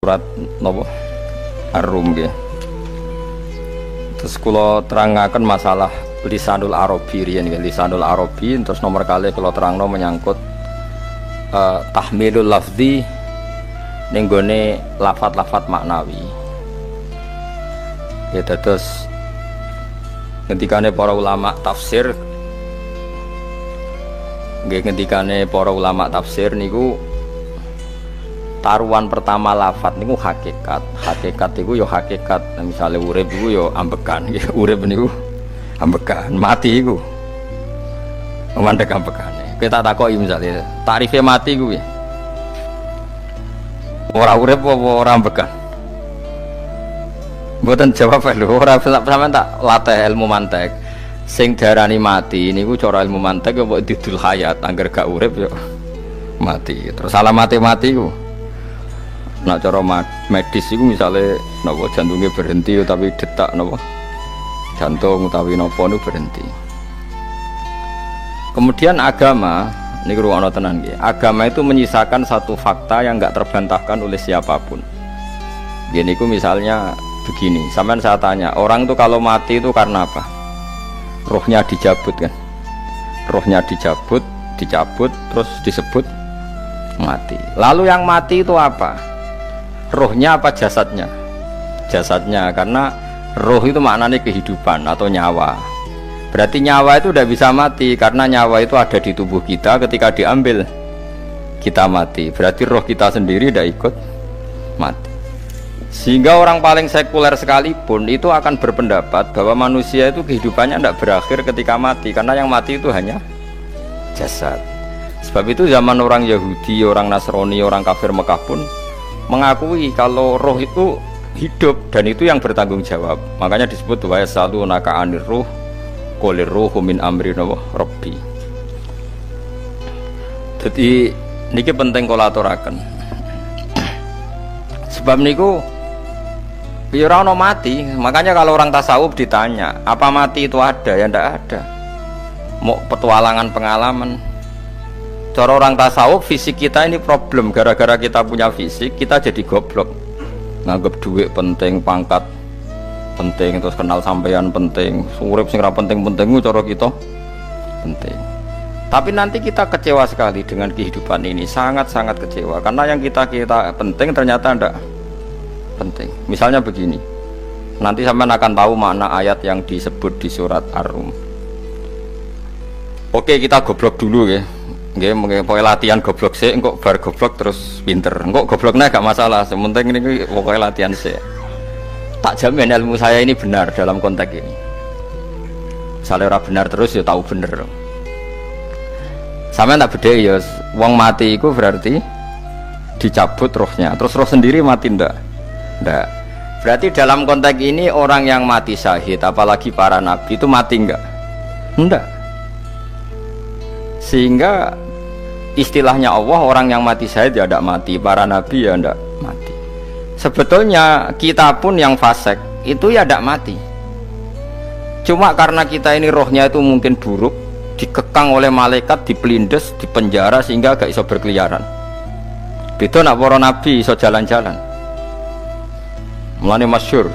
surat napa Ar-Rum nggih. Terus kula terangaken masalah lisanul Arabi riyen nggih, lisanul Arabi terus nomor kali kula terangno menyangkut tahmilul lafzi ning gone lafat-lafat maknawi. Ya terus ngendikane para ulama tafsir nggih, ngendikane para ulama tafsir niku taruhan pertama lafat niku hakikat. Hakikat niku ya hakikat. Nah, misale urip niku ya ambekan nggih. Urip niku ambekan, mati iku mandek ambekane. Kita takoki misale tarife mati iku piye? Ora urip apa ora ambekan? Mboten jawab lho, ora sampean tak latih ilmu mantek. Sing darani mati niku cara ilmu mantek apa didul hayat, angger gak urip ya mati. Terus alamate mati iku nak cara medis iku misale napa jantungnya berhenti tapi detak napa jantung utawi napa niku berhenti. Kemudian agama niku ruwono tenan nggih. Agama itu menyisakan satu fakta yang enggak terbantahkan oleh siapapun. Gini niku misalnya begini, sampean saya tanya, orang itu kalau mati itu karena apa? Rohnya dicabut kan? Rohnya dicabut, terus disebut mati. Lalu yang mati itu apa? Rohnya apa jasadnya? Jasadnya, karena roh itu maknanya kehidupan atau nyawa. Berarti nyawa itu tidak bisa mati, karena nyawa itu ada di tubuh kita, ketika diambil kita mati. Berarti roh kita sendiri tidak ikut mati. Sehingga orang paling sekuler sekalipun itu akan berpendapat bahwa manusia itu kehidupannya tidak berakhir ketika mati, karena yang mati itu hanya jasad. Sebab itu zaman orang Yahudi, orang Nasrani, orang kafir Mekah pun mengakui kalau roh itu hidup dan itu yang bertanggung jawab. Makanya disebut wa yasalunaka 'anir ruh qul ruhu min amri rabbi. Jadi niki penting kula aturaken. Sebab niku ya ora ono mati. Makanya kalau orang tasawuf ditanya, apa mati itu ada? Ya ndak ada. Mau petualangan pengalaman. Cara orang tasawuf fisik kita ini problem, gara-gara kita punya fisik kita jadi goblok. Nganggep duit penting, pangkat penting, terus kenal sampean penting, urip sing ra penting-penting cara kita penting. Tapi nanti kita kecewa sekali dengan kehidupan ini, sangat-sangat kecewa karena yang kita penting ternyata ndak penting. Misalnya begini, nanti sampean akan tahu makna ayat yang disebut di surat Ar-Rum. Oke, kita goblok dulu ya. Nggih, mengke latihan goblok sik, engko bar goblok terus pinter. Engko gobloknya gak masalah, sementing ini pokoke latihan sik. Tak jamin ilmu saya ini benar dalam konteks ini. Misalnya ora benar terus ya tahu bener. Sampeyan tak bedheki ya, wong mati iku berarti dicabut rohnya. Terus roh sendiri mati ndak? Ndak. Berarti dalam konteks ini orang yang mati syahid, apalagi para nabi itu mati enggak? Enggak. Sehingga istilahnya Allah, orang yang mati syahid ya tidak mati, para nabi ya tidak mati. Sebetulnya kita pun yang fasik itu ya tidak mati. Cuma karena kita ini rohnya itu mungkin buruk, dikekang oleh malaikat, dipelindes, dipenjara sehingga gak iso berkeliaran. Beda nak para nabi iso jalan-jalan. Mulane masyhur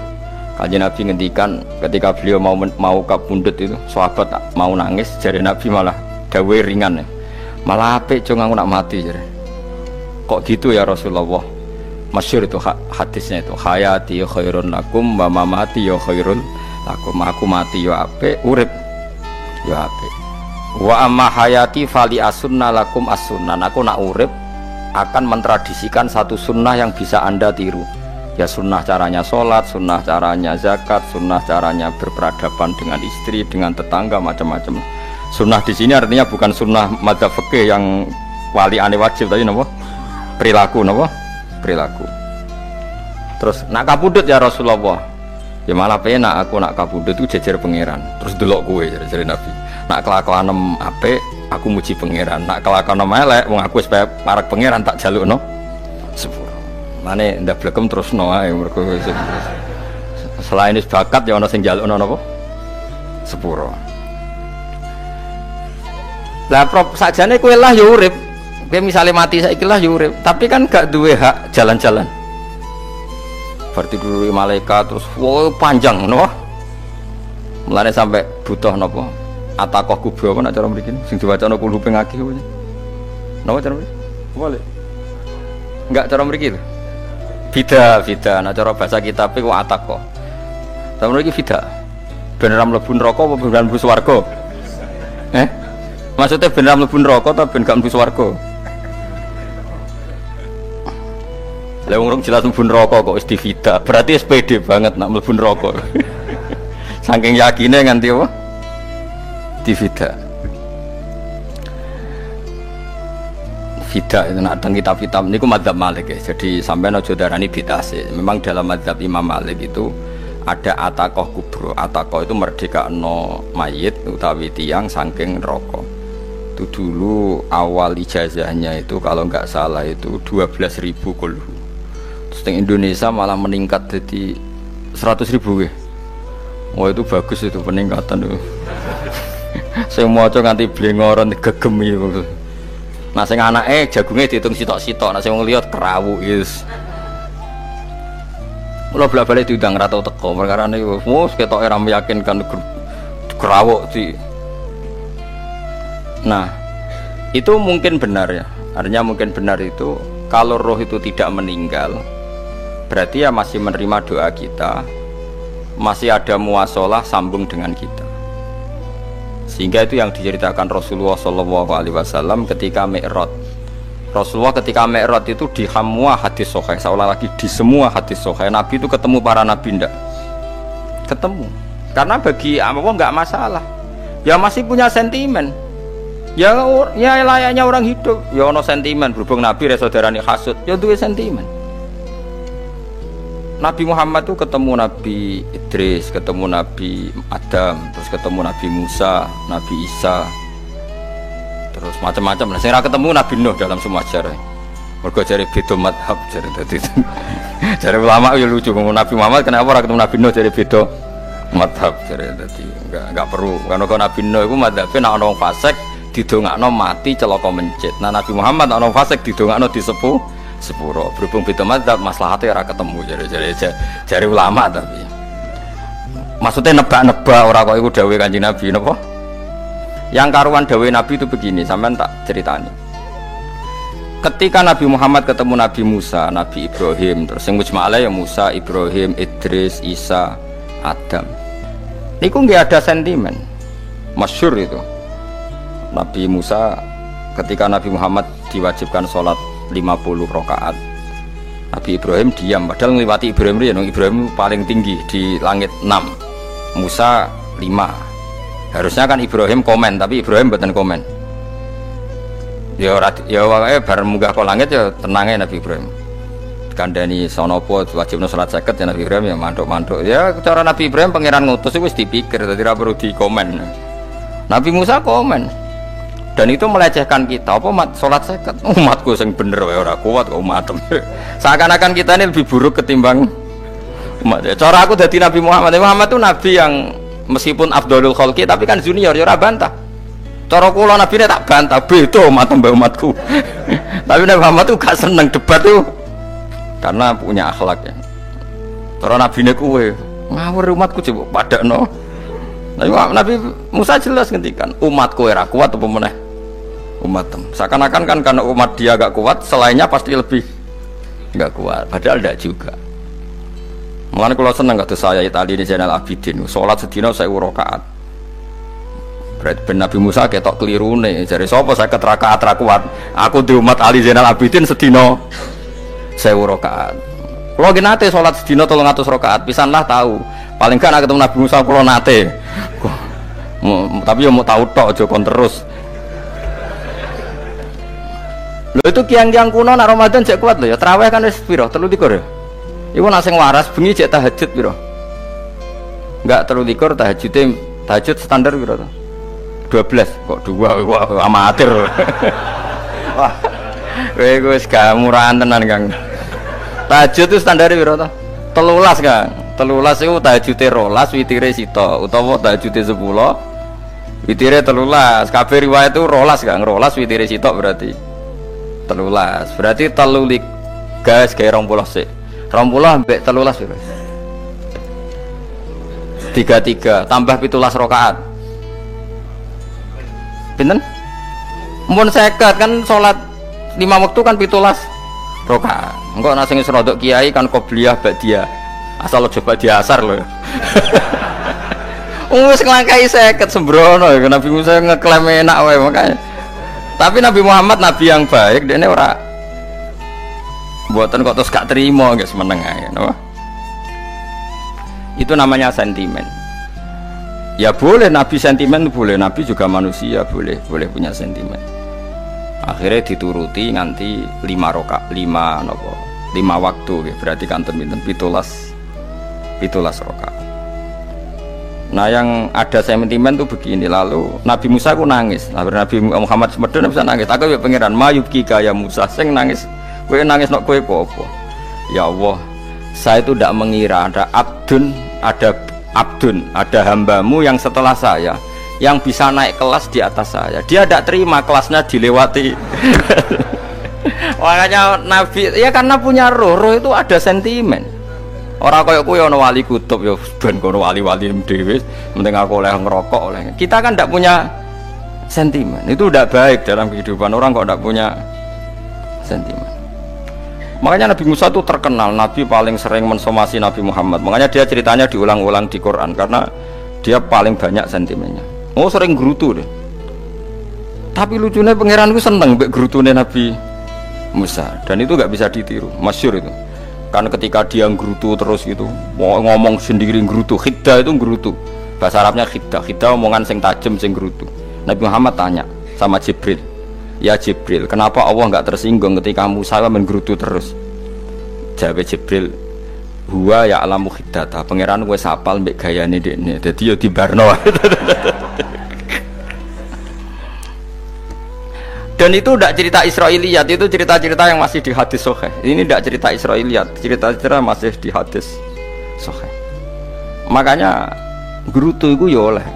Kanjeng Nabi ngendikan ketika beliau mau kabundut itu, sahabat mau nangis, jare Nabi malah dawe ringan ya. Malah apik cung aku nak mati jare. Kok gitu ya Rasulullah? Masyhur itu hadisnya itu, hayati khairun lakum wa mamati ya khairul lakum. Aku mati ya apik, urip ya apik. Wa amma hayati fali asunna lakum as-sunnah. Aku nak urip akan mentradisikan satu sunnah yang bisa Anda tiru. Ya sunnah caranya sholat, sunnah caranya zakat, sunnah caranya berperadaban dengan istri, dengan tetangga, macam-macam. Sunnah di sini artinya bukan sunnah madzhab fikih yang wali ane wajib tadi, napa? Perilaku, napa? Perilaku. Terus nak kabudut ya Rasulullah. Ya malah penak aku nak kabudut itu jejer pangeran. Terus delok kowe jare Nabi. Nak kelakuanem apik, aku muji pangeran. Nak kelakuanem elek, wong aku wis parek pangeran tak jalukno sepuro. Mane ndak blekem terusno ae mergo selain is bakat ya ana sing njalukno napa? Sepuro. Lah prop sakjane kowe lah ya urip. Kowe misale mati saiki lah ya urip, tapi kan gak duwe hak jalan-jalan. berarti dulu malaikat terus wow panjang no. Mulane sampai butuh napa atakoh kubro apa nak cara mriki sing diwacana kulo ping akeh apa napa cara mriki boleh enggak cara mriki lho bida nak cara bahasa kitab iku atakoh cara mriki bida ben ora mlebu neraka apa ben mlebu swarga maksudnya ben ora mlebu neraka ta ben gak mlebu swarga. Lah wong jelas mlebu neraka kok wis divida. Berarti SPD banget nak mlebu neraka. Saking yakine nganti apa? Divida. Vida itu nak teng kitab-kitab niku madzhab Malik ya. Jadi sampean aja darani bid'ah sih. Memang dalam madzhab Imam Malik itu ada atakoh kubro. Atakoh itu merdekakno mayit utawi tiyang saking neraka. Itu dulu awal ijazahnya itu kalau nggak salah itu 12.000 kulhu. Terus di Indonesia malah meningkat jadi 100.000 ya. Wah itu bagus itu peningkatan itu. Saya mau coba nganti blengoron gegemi itu. Nah sing anake jagunge diitung sitok-sitok, nah sing wong liya kerawu is. Mula balik diundang ra tau teko, perkara niku wis ketoke ra meyakinkan kerawuk di. Nah, itu mungkin benar ya. Artinya mungkin benar itu kalau roh itu tidak meninggal, berarti ya masih menerima doa kita, masih ada muasalah sambung dengan kita. Sehingga itu yang diceritakan Rasulullah SAW ketika Mi'raj. Rasulullah ketika Mi'raj itu di semua hadis sahih, seolah lagi di semua hadis sahih Nabi itu ketemu para nabi ndak? Ketemu. Karena bagi Allah nggak masalah. Ya masih punya sentimen. Ya layaknya orang hidup. Ya ono sentimen berhubung Nabi saudarane hasud, ya duwe sentimen. Nabi Muhammad itu ketemu Nabi Idris, ketemu Nabi Adam, terus ketemu Nabi Musa, Nabi Isa, terus macam-macam. Nah, saya ketemu Nabi Nuh dalam semua sejarah. Mergo jare beda madhab jare dadi. Jare ulama ya lucu ngomong Nabi Muhammad kenapa ora ketemu Nabi Nuh jare beda madhab jare dadi enggak perlu. Karena kalau Nabi Nuh iku madhabe nek ana wong fasik didongakno mati celaka mencit. Nah Nabi Muhammad nek ana fasik didongakno disepuh sepuro. Berhubung beda madzhab maslahatnya ora ketemu jare ulama tapi maksudnya nebak-nebak ora kok iku dawuhe Kanjeng Nabi napa yang karuan dawuhe Nabi itu begini sampean tak ceritani ketika Nabi Muhammad ketemu Nabi Musa, Nabi Ibrahim terus sing mujma'ala ya Musa, Ibrahim, Idris, Isa, Adam niku nggak ada sentimen masyhur itu Nabi Musa ketika Nabi Muhammad diwajibkan sholat 50 rakaat. Nabi Ibrahim diam padahal ngliwati Ibrahim paling tinggi di langit 6. Musa 5. Harusnya kan Ibrahim komen tapi Ibrahim mboten komen. Ya wae bar munggah ke langit ya tenange Nabi Ibrahim. Kandhani sanapa wajibna salat 50 ya Nabi Ibrahim ya mantuk-mantuk. Ya cara Nabi Ibrahim pangeran ngutus wis dipikir dadi ora perlu dikomen. Nabi Musa komen. Dan itu melecehkan kita apa sholat seket umatku sing bener wae ora kuat kok umatem seakan-akan kita ini lebih buruk ketimbang umat cara aku dadi Nabi Muhammad itu nabi yang meskipun afdhalul khalqi tapi kan junior ya ora bantah cara kula nabine tak bantah beda umatku tapi Nabi Muhammad itu gak seneng debat tuh karena punya akhlak ya cara nabine kuwe ngawur umatku coba padakno Nabi Musa jelas ngendikan umatku ora kuat apa meneh umatem seakan-akan kan karena umat dia gak kuat selainnya pasti lebih gak kuat padahal tidak juga mulanya kalau seneng kata saya tadi ini Zainal Abidin sholat sedina 1000 rakaat berarti Nabi Musa ketok keliru nih jadi sopo saya keterakaat kuat aku di umat Ali Zainal Abidin sedina 1000 rakaat kalau nate sholat sedina 300 rakaat pisanlah tahu paling kan ketemu Nabi Musa kalau nate tapi ya mau tahu tok aja kon terus lho itu kiang-kiang kuno nak Ramadan cek kuat lho ya tarawih kan wis piro 3 ya iku nak sing waras bengi cek tahajud piro enggak 3 tahajud standar piro to 12 kok 2 wah amatir wah kowe wis gak murahan tenan Kang tahajud itu standar piro to 13 Kang 13 itu tahajude 12 witire sita utawa tahajude 10 witire 13 kabeh riwayat itu 12 Kang 12 witire sita berarti 13 berarti 3 gas gawe 20 sik 30 ambek 13 piro? 33 tambah 17 rakaat. Pinten? Mun 50 kan salat 5 waktu kan 17 rakaat. Engko ana sing rodok kiai kan qobliyah ba'diyah. Asal coba diasar lho. Wis nglangkai 50 sembrono ya Nabi Musa ngeklaim enak wae makanya. Tapi Nabi Muhammad nabi yang baik, dene ora mboten kok terus gak terima nggak semeneng ae, no? Itu namanya sentimen. Ya boleh Nabi sentimen boleh, Nabi juga manusia boleh punya sentimen. Akhirnya dituruti nganti 5 waktu ya, berarti kanten pinten 17 rakaat. Nah yang ada sentimen tuh begini, lalu Nabi Musa ku nangis. Nabi Muhammad semedon bisa nangis. Aku ya pangeran mayubki kaya Musa sing nangis. Kowe nangis nok kowe apa? Ya Allah, saya itu tidak mengira ada abdun, ada hambamu yang setelah saya yang bisa naik kelas di atas saya. Dia tidak terima kelasnya dilewati. Makanya Nabi ya karena punya roh itu ada sentimen. Orang kaya kowe ana wali kutub ya ben kono wali-wali dhewe, penting aku oleh ngerokok oleh. Kita kan tidak punya sentimen. Itu tidak baik dalam kehidupan orang kok tidak punya sentimen. Makanya Nabi Musa itu terkenal Nabi paling sering mensomasi Nabi Muhammad. Makanya dia ceritanya diulang-ulang di Quran karena dia paling banyak sentimennya. Oh sering gerutu deh. Tapi lucunya pangeran itu seneng mbek gerutune Nabi Musa dan itu nggak bisa ditiru, masyhur itu. Karena ketika dia nggerutu terus gitu, ngomong sendiri nggerutu, khiddah itu nggerutu. Bahasa Arabnya khiddah omongan sing tajem sing nggerutu. Nabi Muhammad tanya sama Jibril, ya Jibril, kenapa Allah nggak tersinggung ketika Musa menggerutu terus? Jawab Jibril, huwa ya alamu khiddata, pangeran gue sapal mbek gayane dekne, dadi yo dibarno. Dan itu tidak cerita Israiliyat, itu cerita-cerita yang masih di hadis sahih. Ini tidak cerita Israiliyat, cerita-cerita masih di hadis sahih. Makanya gerutu itu ya oleh,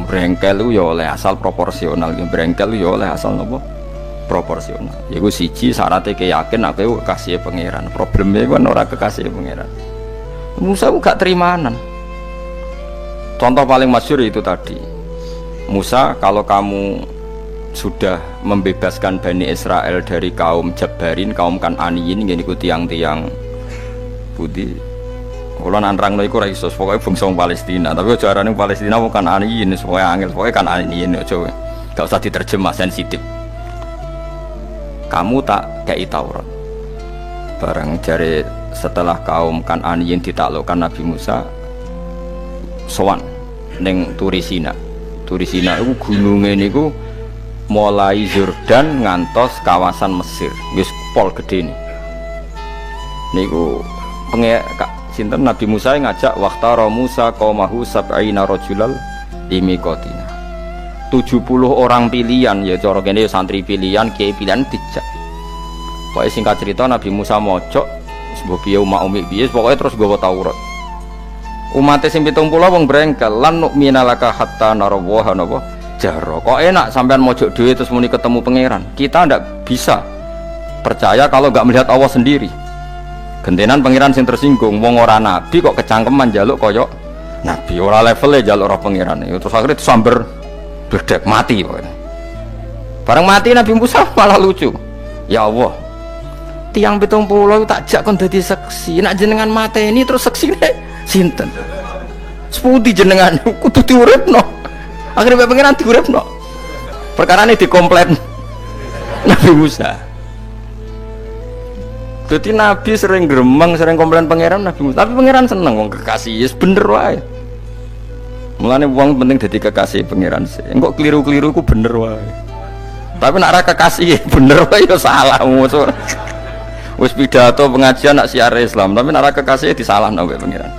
brengkel itu ya oleh asal proporsional, brengkel itu ya oleh asal nopo proporsional. Ya gue siji syaratnya keyakin aku kekasih pangeran. Problemnya kan orang kekasih pangeran. Musa itu gak terimanan. Contoh paling masyhur itu tadi. Musa, kalau kamu sudah membebaskan Bani Israel dari kaum Jabbarin, kaum Kan'aniyin, ini ku tiang-tiang putih. Kalau nanrang iku ora iso, pokoknya bangsa Palestina. Tapi aja arane Palestina bukan Kan'aniyin, pokoknya angel, pokoknya Kan'aniyin aja. Gak usah diterjemah sensitif. Kamu tak kei Taurat. Barang jare setelah kaum Kan'aniyin ditaklukkan Nabi Musa, sowan ning Turisina. Turisina itu gununge niku mulai Yordan ngantos kawasan Mesir, wis pol gede nih. Niku sinten Nabi Musa yang ngajak waqtara Musa qaumahu sab'ina rajulal limiqatina. 70 orang pilihan ya cara kene santri pilihan, kiai pilihan dijak. Pokoke singkat cerita Nabi Musa mojok sebab piye umat umi piye pokoke terus nggawa Taurat. Umate sing 70 wong brengkel lan nu'mina laka hatta narawaha napa jaro. Kok enak sampean mojok dhewe terus muni ketemu pangeran. Kita ndak bisa percaya kalau nggak melihat Allah sendiri. Gentenan pangeran sing tersinggung, wong ora nabi kok kecangkeman njaluk kaya nabi, ora levele njaluk roh pangeran. Terus akhirnya disamber bledek mati pokoknya. Bareng mati Nabi Musa malah lucu. Ya Allah, tiang 70 tak jak kon dadi seksi. Nek jenengan mateni terus seksine sinten? Sepundi jenengan kudu diuripno. Akhirnya pangeran diuripno. Perkarane dikomplain Nabi Musa. Jadi Nabi sering gremeng, sering komplain pangeran Nabi Musa. Tapi pangeran seneng wong kekasih, yes bener wae. Mulane wong penting dadi kekasih pangeran sih. Engko keliru-keliru ku bener wae. Tapi nek ora kekasih bener wae ya salah. Wis pidato pengajian nak siar Islam, tapi nek ora kekasih disalahno mbek pangeran.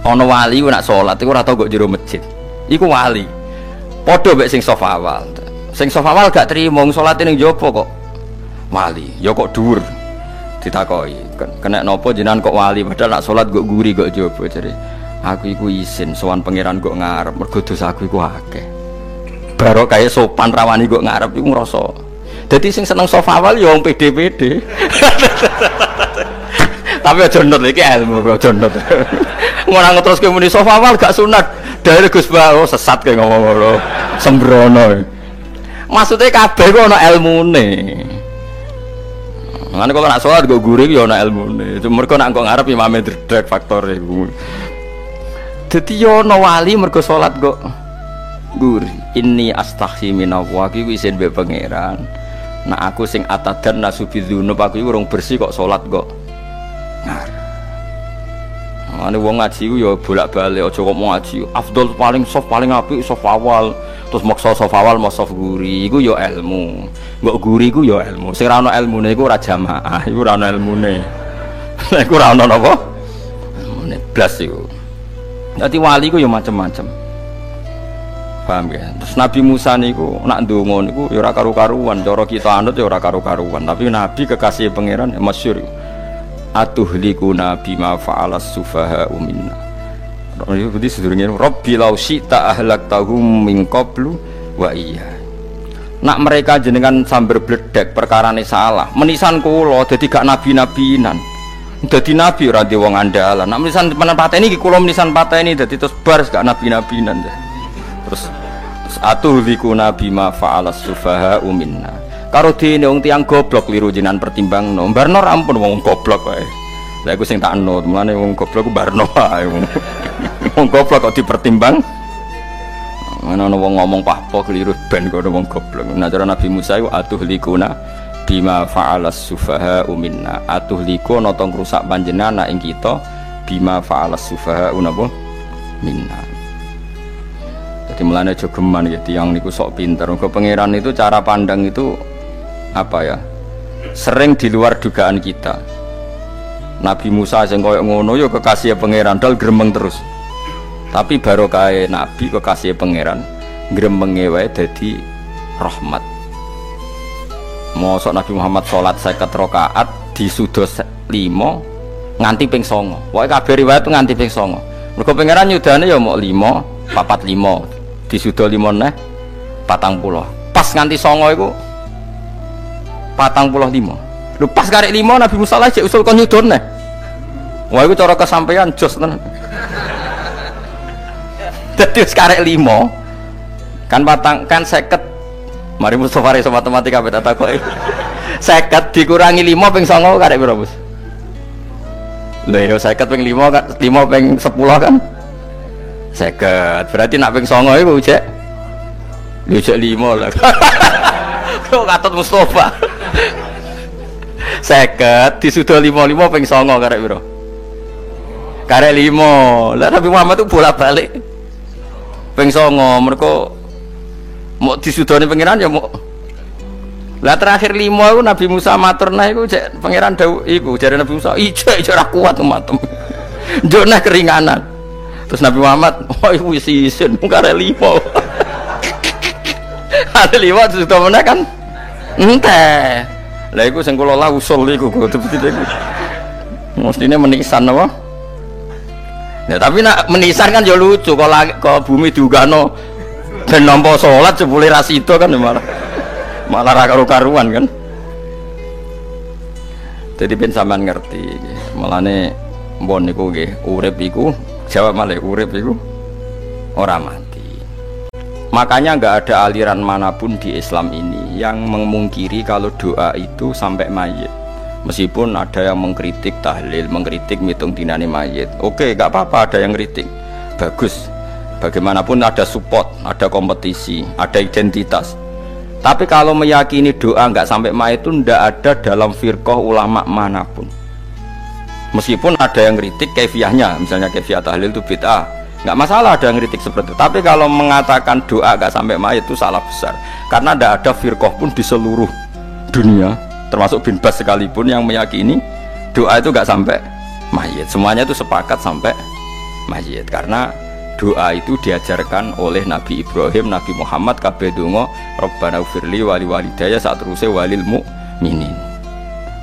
Ana wali ku nak salat iku ora tau kok jero masjid. Iku wali. Padha mek sing saf awal. Sing saf awal gak trimo salate ning jopo kok. Wali, ya kok dhuwur. Ditakoki, kena napa jenengan kok wali padahal nak salat kok guri kok jopo jare. Aku iku isin sowan pangeran kok ngarep mergo dosa aku iku akeh. Barokah sopan rawani kok ngarep iku ngrasa. Jadi sing seneng sofawal ya wong PD-PD. Tapi aja nut iki ilmu aja nut. Ngono terus muni sofawal gak sunat. Dari Gus Bawo sesat kayak ngomong ngono. Sembrono. Maksudnya kabeh ku ana ilmune. Ngene kalau nak sholat go guri ya ana ilmune. Mergo nak kok ngarep imame dredeg faktor iku. Dadi yo ana wali mergo sholat kok guri. Inni astaghfi minallah iki isin mbek pangeran. Nak aku sing atadan nasubidzunub aku iki urung bersih kok sholat kok ngar. Ane wong ngaji ku ya bolak-balik aja kok mau ngaji. Afdol paling soft paling apik soft awal. Terus maksa soft awal mau soft guri iku ya ilmu. Mbok guri ku ya ilmu. Sing ora ana ilmune iku ora jamaah, iku ora ana ilmune. Lah iku ora ana napa? Ilmune blas iku. Dadi wali ku ya macam-macam. Paham ya? Terus Nabi Musa niku nak ndonga niku ya ora karu-karuan, cara kita anut ya ora karu-karuan, tapi Nabi kekasih pangeran ya masyhur. Atuhlikuna bima fa'alas sufaha minna. Jadi sedurunge Rabbi law syi'ta ahlaktahum min qablu wa iya. Nak mereka jenengan sambar bledek perkarane salah, menisan kula dadi gak nabi-nabinan. Dadi nabi ora di wong andalan. Nak menisan pateni iki kula menisan pateni dadi terus bar gak nabi-nabinan. Terus atuhlikuna bima fa'alas sufaha minna. Karo dene wong tiyang goblok liru jinan pertimbangno. Barno rampun wong goblok wae. Lah iku sing tak anut, mulane wong goblok ku barno wae. Wong goblok kok dipertimbang. Ana wong ngomong pahpo keliru ben kok wong goblok. Nah cara Nabi Musa iku atuhlikuna bima fa'alas sufaha minna. Atuhliku ana tong rusak panjenengan ing kita bima fa'alas sufaha napa minna. Jadi mulane aja geman ya tiyang niku sok pinter. Mergo pangeran itu cara pandang itu apa ya? Sering di luar dugaan kita. Nabi Musa sing koyo ngono ya kekasih pangeran dal gremeng terus. Tapi barokah Nabi kekasih pangeran gremenge wae dadi rahmat. Mosok Nabi Muhammad salat 50 rakaat disudos 5 nganti ping 9. Pokoke kabeh riwayat nganti ping 9. Mergo pangeran nyudane ya mok 5, 45 disudo 5 neh 40. Pas nganti 9 iku 45. Lho pas karek 5 Nabi Musa lagi usul kon nyudon neh. Wah iku cara kesampaian jos tenan. Dadi wis karek 5 kan patang kan 50. Mari Mustofa reso matematika beta takoki. 50 dikurangi 5 ping 9 karek piro, Bos? Lho ya 50 ping 5 kan 5 ping 10 kan 50. Berarti nak ping 9 iku jek. Yo jek 5 lah. Kok katut Mustofa. 50 disudo 55 ping 9 karek piro? Karek 5. Lah Nabi Muhammad itu bolak-balik. Ping 9 mergo mau disudone pangeran ya mau. Lah terakhir 5 iku Nabi Musa matur nah iku cek pangeran dawuh iku jare Nabi Musa ijo ora kuat umatem. Njuk nah keringanan. Terus Nabi Muhammad oh iku wis isin karek 5. Ada 5 disudo meneh kan enteh. Lah iku sing kula lah usul iku betul-betul iku. Mestine menisan apa? Ya tapi nak menisan kan ya lucu kalau bumi diugano ben nampa salat jebule ra sida kan malah ra karo-karuan kan. Jadi ben sampean ngerti. Mulane mbon niku nggih urip iku jawab malih urip iku ora mati. Makanya enggak ada aliran manapun di Islam ini yang memungkiri kalau doa itu sampai mayit. Meskipun ada yang mengkritik tahlil, mengkritik mitung dinane mayit. Oke, enggak apa-apa ada yang kritik. Bagus. Bagaimanapun ada support, ada kompetisi, ada identitas. Tapi kalau meyakini doa enggak sampai mayit itu enggak ada dalam firqah ulama manapun. Meskipun ada yang kritik kaifiahnya, misalnya kaifiah tahlil itu bid'ah. Enggak masalah ada yang kritik seperti itu. Tapi kalau mengatakan doa enggak sampai mayit itu salah besar. Karena enggak ada firqah pun di seluruh dunia, termasuk bin Bas sekalipun yang meyakini doa itu enggak sampai mayit. Semuanya itu sepakat sampai mayit. Karena doa itu diajarkan oleh Nabi Ibrahim, Nabi Muhammad kabeh donga Rabbana ufirli wali walidayya saat terusé walil mu'minin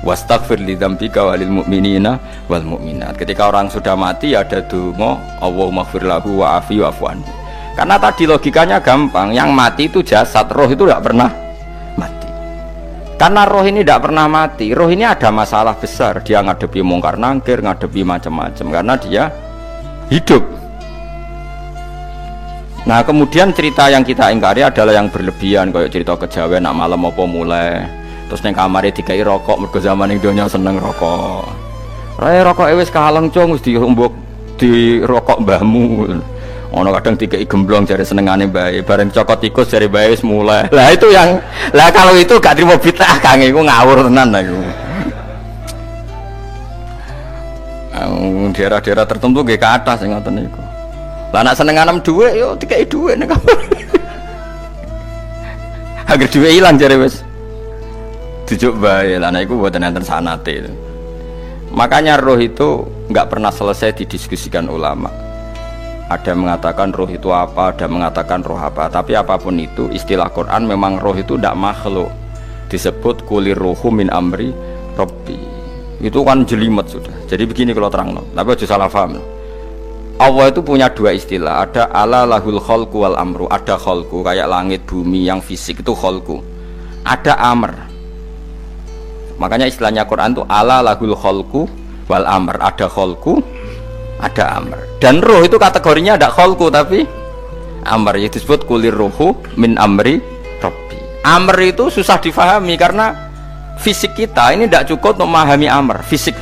wastaghfir li dzambika walil mu'minina wal mu'minat. Ketika orang sudah mati ada donga Allahumma ighfir lahu wa afi wa'fu anhu. Karena tadi logikanya gampang, yang mati itu jasad, roh itu tidak pernah mati. Karena roh ini tidak pernah mati. Roh ini ada masalah besar. Dia ngadepi mungkar nangkir, ngadepi macam-macam. Karena dia hidup. Nah kemudian cerita yang kita ingkari adalah yang berlebihan. Kayak cerita kejawen, nak malam apa mulai. Terus neng kamarnya dikai rokok. Mergo zaman ini dunia seneng rokok. Raya rokok wis kaleng cung, wis diumbuk di rokok mbahmu. Ono kadang dikai gemblong jare senengane bae, bareng cokot tikus jare bae wis mulai. Lah itu yang kalau itu gak trimo bid'ah Kang, iku ngawur tenan aku. Daerah-daerah tertentu nggih ke atas sing ngoten niku. Lah nek senengane dhuwit yo dikai dhuwit nek. Agar dhuwit ilang jare wis dijuk bae. Lah nek iku mboten enten sanate. Makanya roh itu nggak pernah selesai didiskusikan ulama. Ada mengatakan roh itu apa, ada mengatakan roh apa. Tapi apapun itu, istilah Quran memang roh itu tidak makhluk. Disebut kulir ruhu min amri Rabbi. Itu kan jelimet sudah. Jadi begini kalau terang, tapi aja salah paham. Allah itu punya dua istilah. Ada ala lahul khalqu wal amru. Ada khalqu kayak langit bumi yang fisik itu khalqu. Ada amr. Makanya istilahnya Quran itu ala lahul khalqu wal amr. Ada khalqu, ada amr. Dan roh itu kategorinya ada khalqu tapi amr, itu disebut kulir ruhu min amri Rabbi. Amr itu susah difahami karena fisik kita ini tidak cukup untuk memahami amr fisik.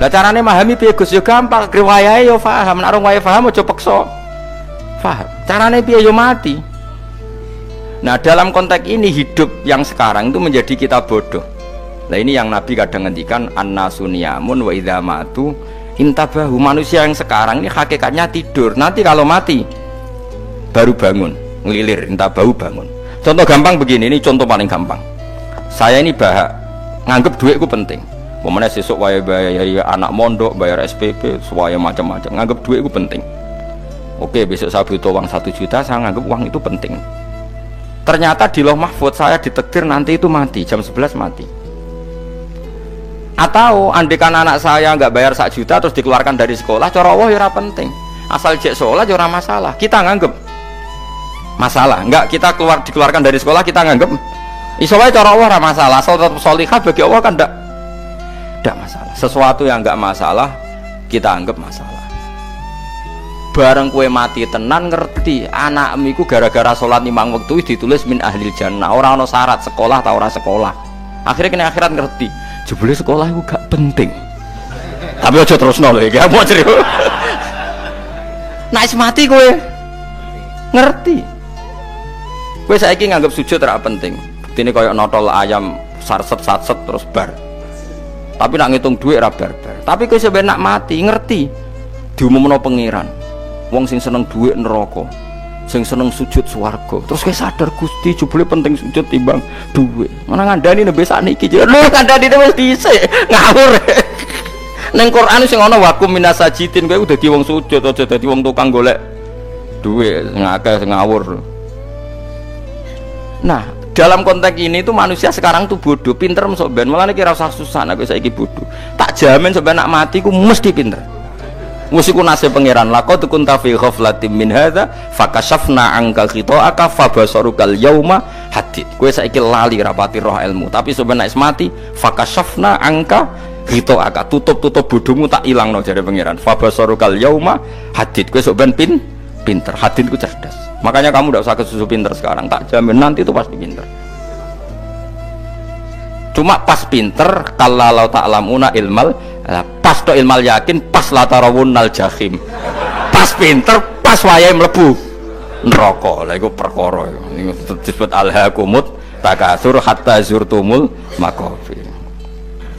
Lah carane memahami piye Gus? Ya gampang, riwayahe yo paham, nek orang wae paham aja peksa paham. Carane piye yo mati. Nah, dalam konteks ini hidup yang sekarang itu menjadi kita bodoh. Nah, ini yang Nabi kadang ngendikan annasu niyamun wa idza matu intabahu. Manusia yang sekarang ini hakikatnya tidur. Nanti kalau mati baru bangun, ngelilir, intabahu bangun. Contoh gampang begini, ini contoh paling gampang. Saya ini nganggep duitku penting. Pemene sesuk wae bayar anak mondok, bayar SPP, semuanya macam-macam. Nganggep duitku penting. Oke, besok saya butuh uang 1 juta, saya nganggep uang itu penting. Ternyata di Lauh Mahfudz saya ditakdir nanti itu mati, jam 11 mati. Atau andikan anak saya nggak bayar 1 juta terus dikeluarkan dari sekolah, cara Allah ya ora penting. Asal jek sekolah ya ora masalah. Kita nganggep masalah. Enggak, kita dikeluarkan dari sekolah kita nganggep iso wae cara Allah ora masalah. Asal tetap sholihah bagi Allah kan enggak masalah. Sesuatu yang enggak masalah kita anggap masalah. Bareng kue mati tenan ngerti anakmu iku gara-gara sholat 5 waktu ditulis min ahlil jannah. Ora ana syarat sekolah ta ora sekolah. Akhirnya kena akhirat ngerti. Jebule sekolah itu gak penting. Tapi aja terusno lho iki, mau cerita. Nek mati kowe ngerti. Kowe saiki nganggep sujud ora penting. Buktine koyo notol ayam sarset-satset terus bar. Tapi nak ngitung duit ora bar-bar. Tapi kowe sampe nak mati ngerti diumumno pangeran. Wong sing seneng duit neraka, sing seneng sujud swarga. Terus kowe sadar Gusti jebule penting sujud timbang duit. Mana ngandani nembe sakniki lho ngandani wis dhisik ngawur. Ning Quran sing ana wakum minasajidin kowe udah dadi wong sujud aja dadi wong tukang golek duit ngakeh sing ngawur. Nah, dalam konteks ini tuh manusia sekarang tuh bodoh, pinter masuk ben. Malah nek ora usah susah nek saiki bodoh. Tak jamin sampe nak mati ku mesti pinter. Musiku nasib pangeran laqad kunta fi ghaflatin min hadza fakashafna anka khita'aka fabasarukal yauma hadid. Kowe saiki lali rapati roh ilmu, tapi sampeyan nek mati fakashafna anka khita'aka, tutup bodhomu tak ilangno jare pangeran. Fabasarukal yauma hadid. Kowe sampeyan pinter, hadid ku cerdas. Makanya kamu tidak usah kesusu pinter sekarang, tak jamin nanti itu pasti pinter. Cuma pas pinter kalau ta'lamuna ilmal, pas to ilmal yakin, pas latarawunnal jahim. Pas pinter, pas wayahe mlebu neraka. Lha iku perkara iku disebut alhaqumut takasur hatta zurtumul maqabir.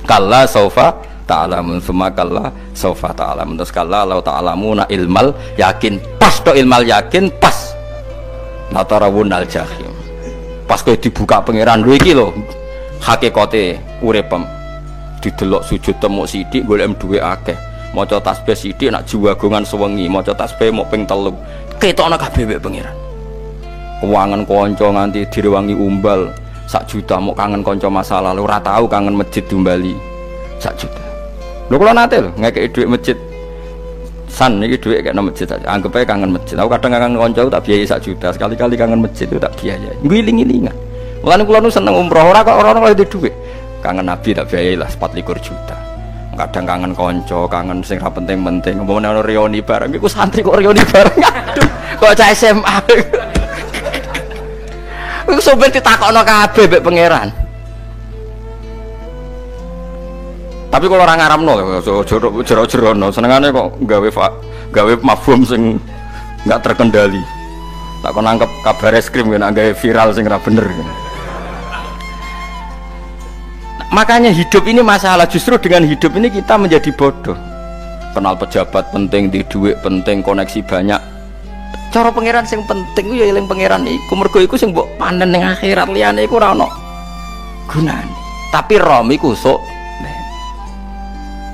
Kalla saufa ta'lamun, summa kalla saufa ta'lamun. Terus kalla law ta'lamuna ilmal yakin, pas to ilmal yakin, pas latarawunnal jahim. Pas kowe dibuka pangeran lho iki lho hakikate uripem. Didelok sujud temuk sithik golek duwe akeh, maca tasbih sithik nak jiwagongan sewengi, maca tasbih mok ping 3 ketokno kabeh mek pangeran. Kewangan kanca nganti direwangi umbal 1 juta, mok kangen kanca masa lalu ora tau kangen masjid diumbali 1 juta. Lho kula nate lho ngekeki dhuwit masjid san iki dhuwit kena masjid aja, anggap aja kangen masjid. Aku kadang kangen kanca tak biayai 1 juta, sekali-kali kangen masjid itu tak biayai. Ngiling-ngilingan. Mulane kula nu seneng umroh ora kok ora oleh duit. Kangen Nabi tak biayai lah 24 juta. Kadang kangen konco, kangen sing ra penting-penting. Umpamane ana reuni bareng iku santri kok reuni bareng. Aduh, kok cah SMA. Iku sampe ditakokno kabeh mbek pangeran. Tapi kalau orang ngaramno jero-jerono senengane kok gawe mafhum sing enggak terkendali. Tak kon nangkep kabar eskrim kan gawe viral sing ora bener. Makanya hidup ini masalah, justru dengan hidup ini kita menjadi bodoh. Kenal pejabat penting, di duit penting, koneksi banyak. Cara pangeran sing penting ya eling pangeran iku, mergo iku sing mbok panen ning akhirat, liyane iku ora ono gunane. Tapi rom iku sok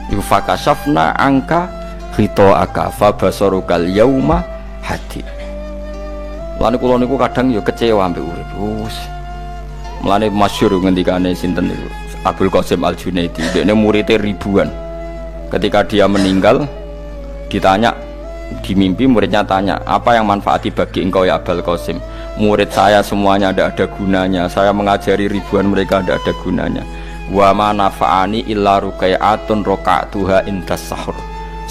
iku fakasafna angka ghita'aka fa basarukal yauma hadid. Lan kula niku kadang ya kecewa ambek urip. Mulane masyhur ngendikane sinten niku Abdul Qasim Al-Junaidi, dia muridnya ribuan. Ketika dia meninggal, ditanya di mimpi, muridnya tanya, apa yang manfaati bagi engkau ya Abdul Qasim? Murid saya semuanya tidak ada gunanya, saya mengajari ribuan mereka tidak ada gunanya. Wa ma nafa'ani illa rukai'atun roka'atuha indas sahur.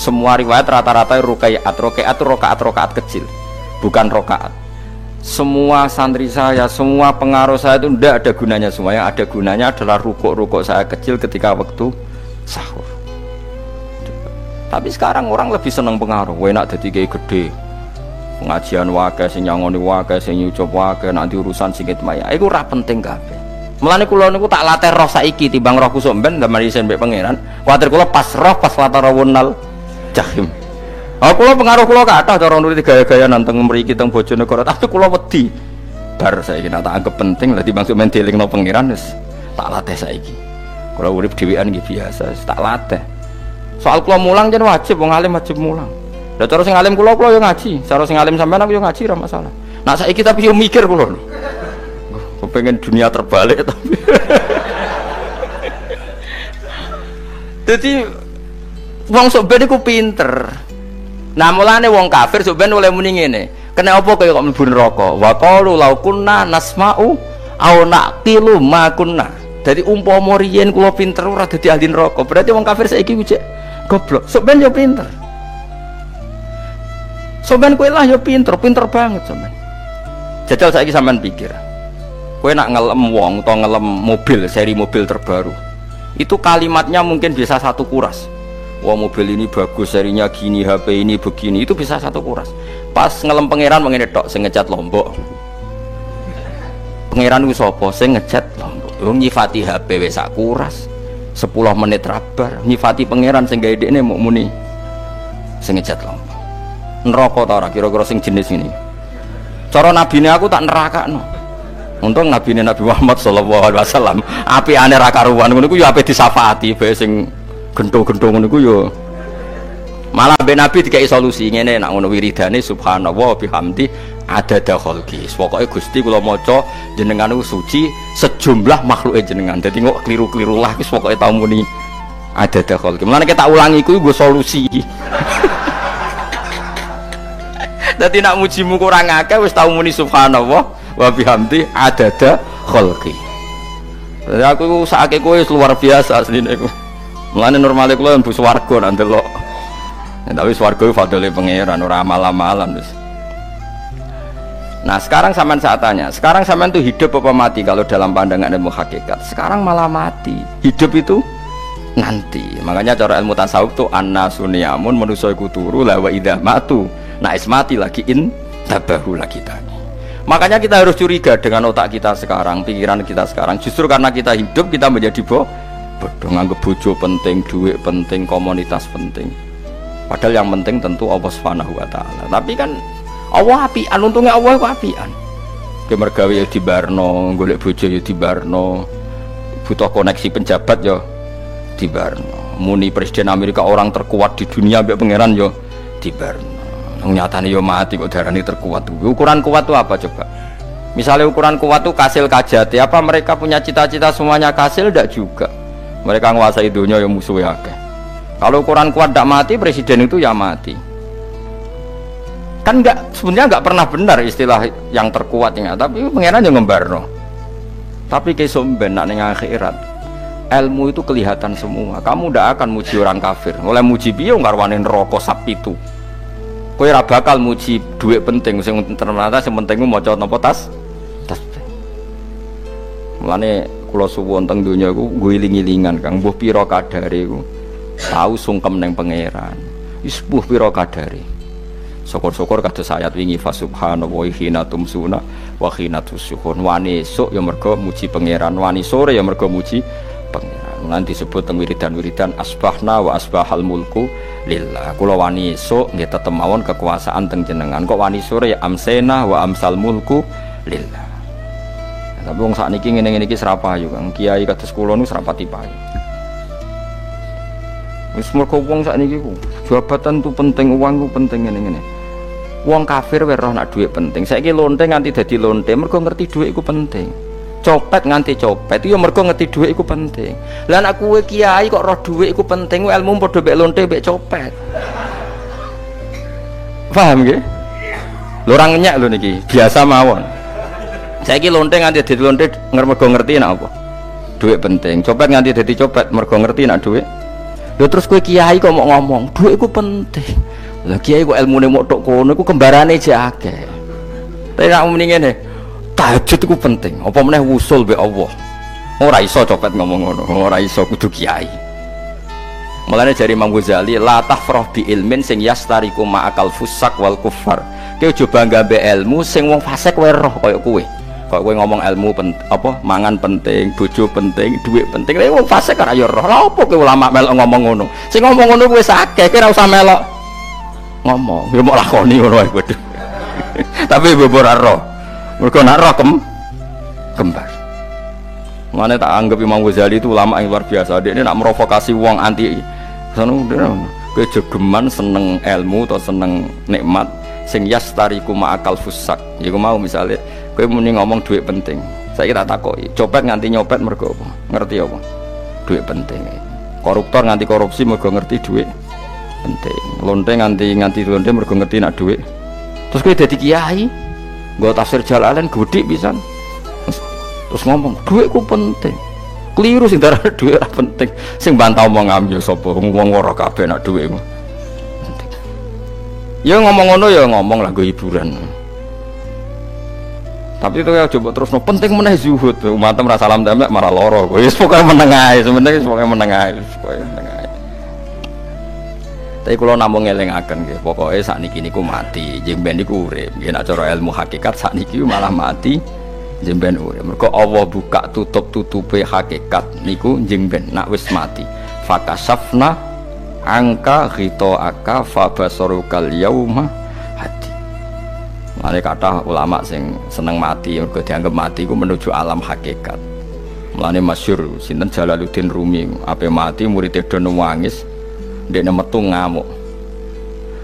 Semua riwayat rata-rata rukai'at itu rokaat kecil, bukan rokaat. Semua santri saya, semua pengaruh saya itu tidak ada gunanya semua. Yang ada gunanya adalah rukuk-rukuk saya kecil ketika waktu sahur. Tapi sekarang orang lebih senang pengaruh. Enak jadi kayak gede, pengajian wakai, sing nyangoni wakai, sing nyucup wakai, nanti urusan singkit maya. Itu ora penting kabeh. Mulane kula niku tak latih roh saiki timbang roh kusuk ben gambar isen mbek pangeran. Kuwatir kula pas roh pas latarawunal jahim. Kula pengaruh kula kathah cara nuruti gaya-gaya nanteng mriki teng Bojonegoro, tapi kula wedi. Bar saiki tak anggap penting lah dimaksud men dilingno pangeran wis tak latih saiki. Kula urip dhewean nggih biasa, tak latih. Soal kula mulang jen wajib wong alim wajib mulang. Lah cara sing alim kula yo ngaji, cara sing alim sampean aku yo ngaji ora masalah. Nah saiki tapi yo mikir kula. Kepengen dunia terbalik tapi. Jadi wong sok ben iku pinter. Nah mulane wong kafir sampeyan oleh muni ngene. Kena apa kaya kok mlebu neraka? Wa qalu law kunna nasma'u aw naqilu ma kunna. Dadi umpama riyen kula pinter ora dadi ahli neraka. Berarti wong kafir saiki wujek goblok. Sampeyan yo pinter. Sampeyan kowe lah yo pinter banget sampeyan. Jajal saiki sampeyan pikir. Kowe nak ngelem wong utawa ngelem mobil, seri mobil terbaru. Itu kalimatnya mungkin bisa satu kuras. Wah mobil ini bagus, serinya gini, HP ini begini, itu bisa satu kuras. Pas ngelem pangeran mengene tok sing ngecat Lombok. Pangeran ku sapa sing ngecat Lombok? Wong nyifati HP wis sak kuras. 10 menit rabar, nyifati pangeran sing gawe dekne muk muni sing ngecat Lombok. Neraka ta ora kira-kira sing jenis ini. Cara nabine aku tak nerakakno. Untung nabine Nabi Muhammad sallallahu alaihi wasallam apikane ra karuan ngono iku ya ape disafaati bae sing gendho-gendho ngono iku ya malah ben Nabi dikai solusi ngene nek ngono wiridane subhanallah bihamdi adada khalqi. Pokoke Gusti kula maca jenengan niku suci sejumlah makhluke jenengan. Dadi kok kliru-kliru lah wis pokoke tau muni adada khalqi. Mulane kita ulangi iku nggo solusi. Dadi nek mujimu kurang akeh wis tau muni subhanallah wa bihamdi adada khalqi. Jadi aku sakake kowe luar biasa asline iku. Mulane normale kula mlebu swarga nak ndelok. Tapi swarga iku fadhole pangeran ora amal-amalan wis. Nah, sekarang sampean saat tanya, sekarang sampean tuh hidup apa mati kalau dalam pandangan ilmu hakikat? Sekarang malah mati. Hidup itu nanti. Makanya cara ilmu tasawuf tuh annasuniyamun manusa iku turu la wa idza matu. Nah, mati lagi in tabahu lagi tadi. Makanya kita harus curiga dengan otak kita sekarang, pikiran kita sekarang. Justru karena kita hidup, kita menjadi bodoh, nganggep bojo penting, duit penting, komunitas penting. Padahal yang penting tentu Allah Subhanahu wa taala. Tapi kan Allah apian, untungnya Allah itu apian. Dia mergawe ya dibarno, golek bojo ya dibarno, butuh koneksi penjabat ya dibarno. Muni presiden Amerika orang terkuat di dunia mbek pangeran ya dibarno. Nyatane yo mati kok darani terkuat. Ukuran kuat itu apa coba? Misalnya ukuran kuat itu kasil kajati, apa mereka punya cita-cita semuanya kasil? Tidak juga. Mereka menguasai dunia yang musuhnya akeh. Kalau ukuran kuat tidak mati, presiden itu ya mati. Kan sebenarnya nggak pernah benar istilah yang terkuat ini, tapi pangeran yang ngembarno. Tapi kesomben nak ning akhirat, ilmu itu kelihatan semua. Kamu ndak akan muji orang kafir. Oleh muji piye ngarwane neraka sap itu. Kowe ora bakal muji dhuwit penting sing ternyata sing penting maca napa tasbih. Mulane kula suwun teng donya iku ngiling-ilingan Kang mbuh pira kadare iku. Tahu sungkem ning pangeran. Wis mbuh pira kadare. Syukur-syukur kados ayat wingi fa subhanallahi hina tumsuna wa hina tusyuhun. Wani esuk ya mergo muji pangeran, wani sore ya mergo muji pangeran. Nanti disebut teng wiridan-wiridan asbahna wa asbahal mulku lillah. Kula wani esuk nggih tetep mawon kekuasaan teng jenengan. Kok wani sore ya amsena wa amsal mulku lillah. Tapi wong sakniki ngene-ngene iki serapayu Kang. Kiai kados kula niku serapati payu. Wis mergo wong sakniki ku jabatan tu penting, uang ku penting ngene-ngene. Wong kafir wae roh nak dhuwit penting. Saiki lonte nganti dadi lonte mergo ngerti dhuwit iku penting. Copet nganti copet ya mergo ngerti dhuwit iku penting. Lah nek kowe kiai kok roh dhuwit iku penting, ilmu padha mek lonte mek copet. Paham nggih? Lho ora ngenyek lho niki, biasa mawon. Saiki lonte nganti dadi lonte mergo ngerti nek apa? Dhuwit penting. Copet nganti dadi copet mergo ngerti nek dhuwit. Lho terus kowe kiai kok mau ngomong, dhuwit iku penting. Lah kiai kok ilmune mok tok kono iku kembarane jek akeh. Tapi nek muni ngene, tahajud iku penting. Apa meneh wusul mbek Allah. Ora iso copet ngomong ngono, ora iso kudu kiai. Mulane jari Imam Ghazali, la tafrah bi ilmin sing yastariku ma'akal fusak wal kufar. Kowe aja bangga mbek ilmu sing wong fasik wae roh kaya kowe. Kok kowe ngomong ilmu apa mangan penting, bojo penting, dhuwit penting. Lah wong fasik ora ya roh. Lah apa kowe ulama melok ngomong ngono? Sing ngomong ngono kuwi akeh, kowe ora usah melok ngomong, ya mau lakoni ngono ae kudu. Tapi bobor roh. Mergo nak roh kembar. Mane tak anggap Imam Ghazali itu ulama yang luar biasa. Dia ini nak merovokasi wong anti sono kowe jogeman seneng ilmu atau seneng nikmat sing yastariku ma'akal fusak. Ya mau misale kowe muni ngomong duit penting. Saiki tak takoki, copet nganti nyopet mergo apa? Ngerti apa? Duit penting. Koruptor nganti korupsi mergo ngerti duit penting. Lonte nganti lonte mergo ngerti nak duit. Terus kowe dadi kiai, nggo tafsir Jalalain godik pisan. Terus ngomong, duitku penting. Keliru sing darah duit ora penting. Sing bantah omong yo sapa? Wong ora kabeh nak duitmu. Penting. Ya ngomong ngono ya ngomong lah nggo hiburan. Tapi itu ya coba terus penting meneh zuhud. Umatem ra salam templek marah loro. Wis pokoke meneng ae, sebenarnya pokoke meneng ae, pokoke meneng ae. Tapi kalau namung ngelingaken nggih, pokoke sakniki niku mati, jemben niku urip. Nggih nek cara ilmu hakikat sakniki malah mati, jemben urip. Mergo Allah buka tutup-tutupe hakikat niku jemben nak wis mati. Fakasafna angka ghitaaka fabasarukal yauma hadi. Mane kathah ulama sing seneng mati mergo dianggap mati iku menuju alam hakikat. Mulane masyhur sinten Jalaluddin Rumi, ape mati murid do nangis. Ndekne metu ngamuk.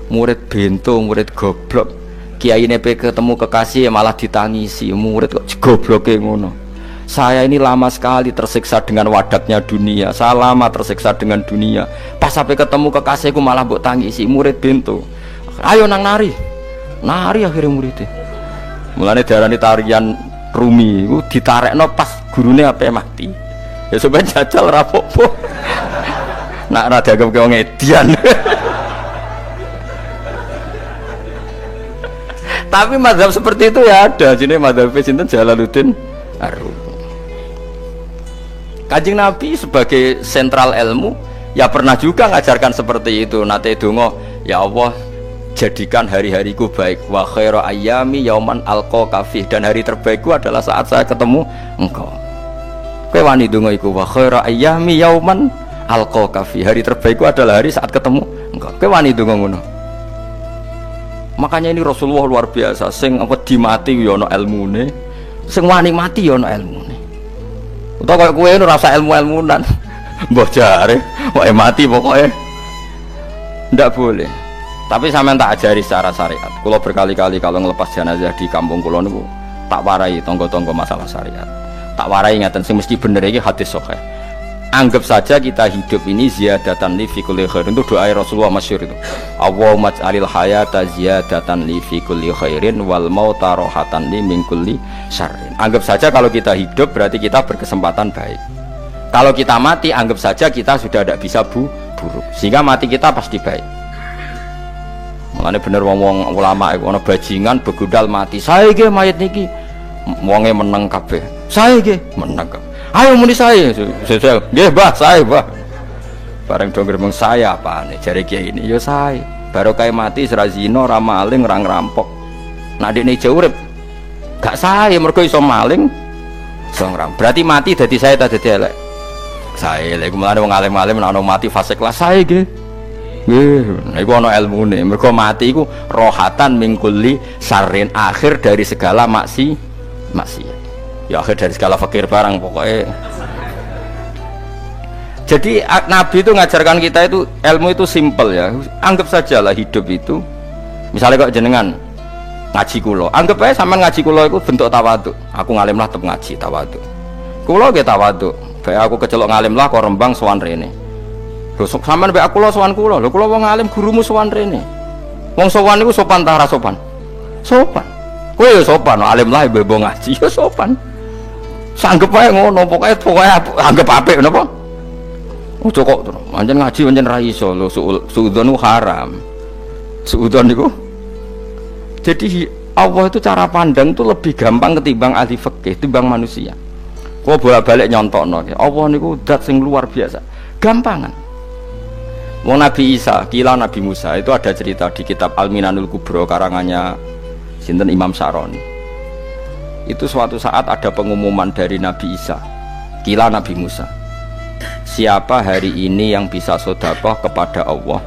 Murid bento, murid goblok. Kiyaine pe ketemu kekasih malah ditangisi. Murid kok gobloke ngono. Saya ini lama sekali tersiksa dengan wadaknya dunia. Saya lama tersiksa dengan dunia. Pas sampai ketemu kekasihku malah mbok tangisi. Murid bento. Ayo nang nari. Nari akhirnya muridnya. Mulane diarani tarian Rumi iku ditarekno pas gurune ape mati. Ya sampeyan jajal ra apa-apa. Nak ra dianggap wong edian. Tapi mazhab seperti itu ya ada. Jenenge mazhab sinten Jalaluddin Ar-Rumi. Kanjeng Nabi sebagai sentral ilmu ya pernah juga ngajarkan seperti itu. Nate donga, ya Allah jadikan hari-hariku baik. Wa khairu ayyami yauman alqa kafih, dan hari terbaikku adalah saat saya ketemu engkau. Kowe wani donga iku wa khairu ayyami yauman alqa kafi, hari terbaikku adalah hari saat ketemu engkau. Kowe wani donga ngono. Makanya ini Rasulullah luar biasa, sing apa dimati ya ana ilmune, sing wani mati ya ana ilmune. Utawa koyo kowe ora usah ilmu-ilmunan. Mbah jare, wae mati pokoke. Ndak boleh. Tapi sampean tak ajari secara syariat. Kula berkali-kali kalau ngelepas jenazah di kampung kula niku tak warai tangga-tangga masalah syariat. Tak warai ngaten sing mesti bener iki hadis sahih. anggap saja kita hidup ini ziyadatan li fi kulli khairin, itu doa Rasulullah masyhur itu. Allahumma ij'alil hayata ziyadatan li fi kulli khairin wal mauta rohatan li min kulli syarrin. Anggap saja kalau kita hidup berarti kita berkesempatan baik. Kalau kita mati anggap saja kita sudah tidak bisa buruk. Sehingga mati kita pasti baik. Makanya bener wong ulama iku ana bajingan begudal mati. Saya nggih mayit niki. Wonge meneng kabeh. Saya nggih meneng kabeh. Ayo muni saya, nggih Mbah, saya Mbah. Bareng dong gremeng saya apane jare kiai ini, ya saya. Baru kae mati ora zina, ora maling, ora ngerampok. Nek dekne ijo urip, gak saya mergo iso maling, iso ngerampok. Berarti mati dadi saya ta dadi elek. Saya lek mulane wong alim-alim nek ana mati fase kelas saya nggih. Nggih, iku ana ilmune. Mergo mati iku rohatan mingkuli sarin, akhir dari segala maksiat. Ya akhir dari segala fakir barang pokoknya. Jadi Nabi itu ngajarkan kita itu ilmu itu simple ya. Anggap saja lah hidup itu, misalnya kok jenengan ngaji kulo, anggap aja sampean ngaji kulo itu bentuk tawaduk. Aku ngalim lah tetep ngaji tawaduk. Kulo ge tawaduk. Bae aku kecelok ngalim lah kok Rembang sowan rene. Lho sampean bae aku sowan kulo. Lho kulo wong ngalim gurumu sowan rene. Wong sowan iku sopan ta ora sopan? Sopan. Kowe ya sopan, alim lah bebo ngaji ya sopan. Sanggep ae ngono, pokoknya anggap apik napa? Ojo kok terus. Pancen ngaji pancen ra iso lho, suudzon haram. Suudzon niku. Jadi Allah itu cara pandang itu lebih gampang ketimbang ahli fikih, ketimbang manusia. Kok bolak-balik nyontokno. Allah niku zat sing luar biasa. Gampangan. Wong Nabi Isa, kila Nabi Musa itu ada cerita di kitab Al-Minanul Kubro karangannya sinten Imam Saroni. Itu suatu saat ada pengumuman dari Nabi Isa, kila Nabi Musa, siapa hari ini yang bisa sedekah kepada Allah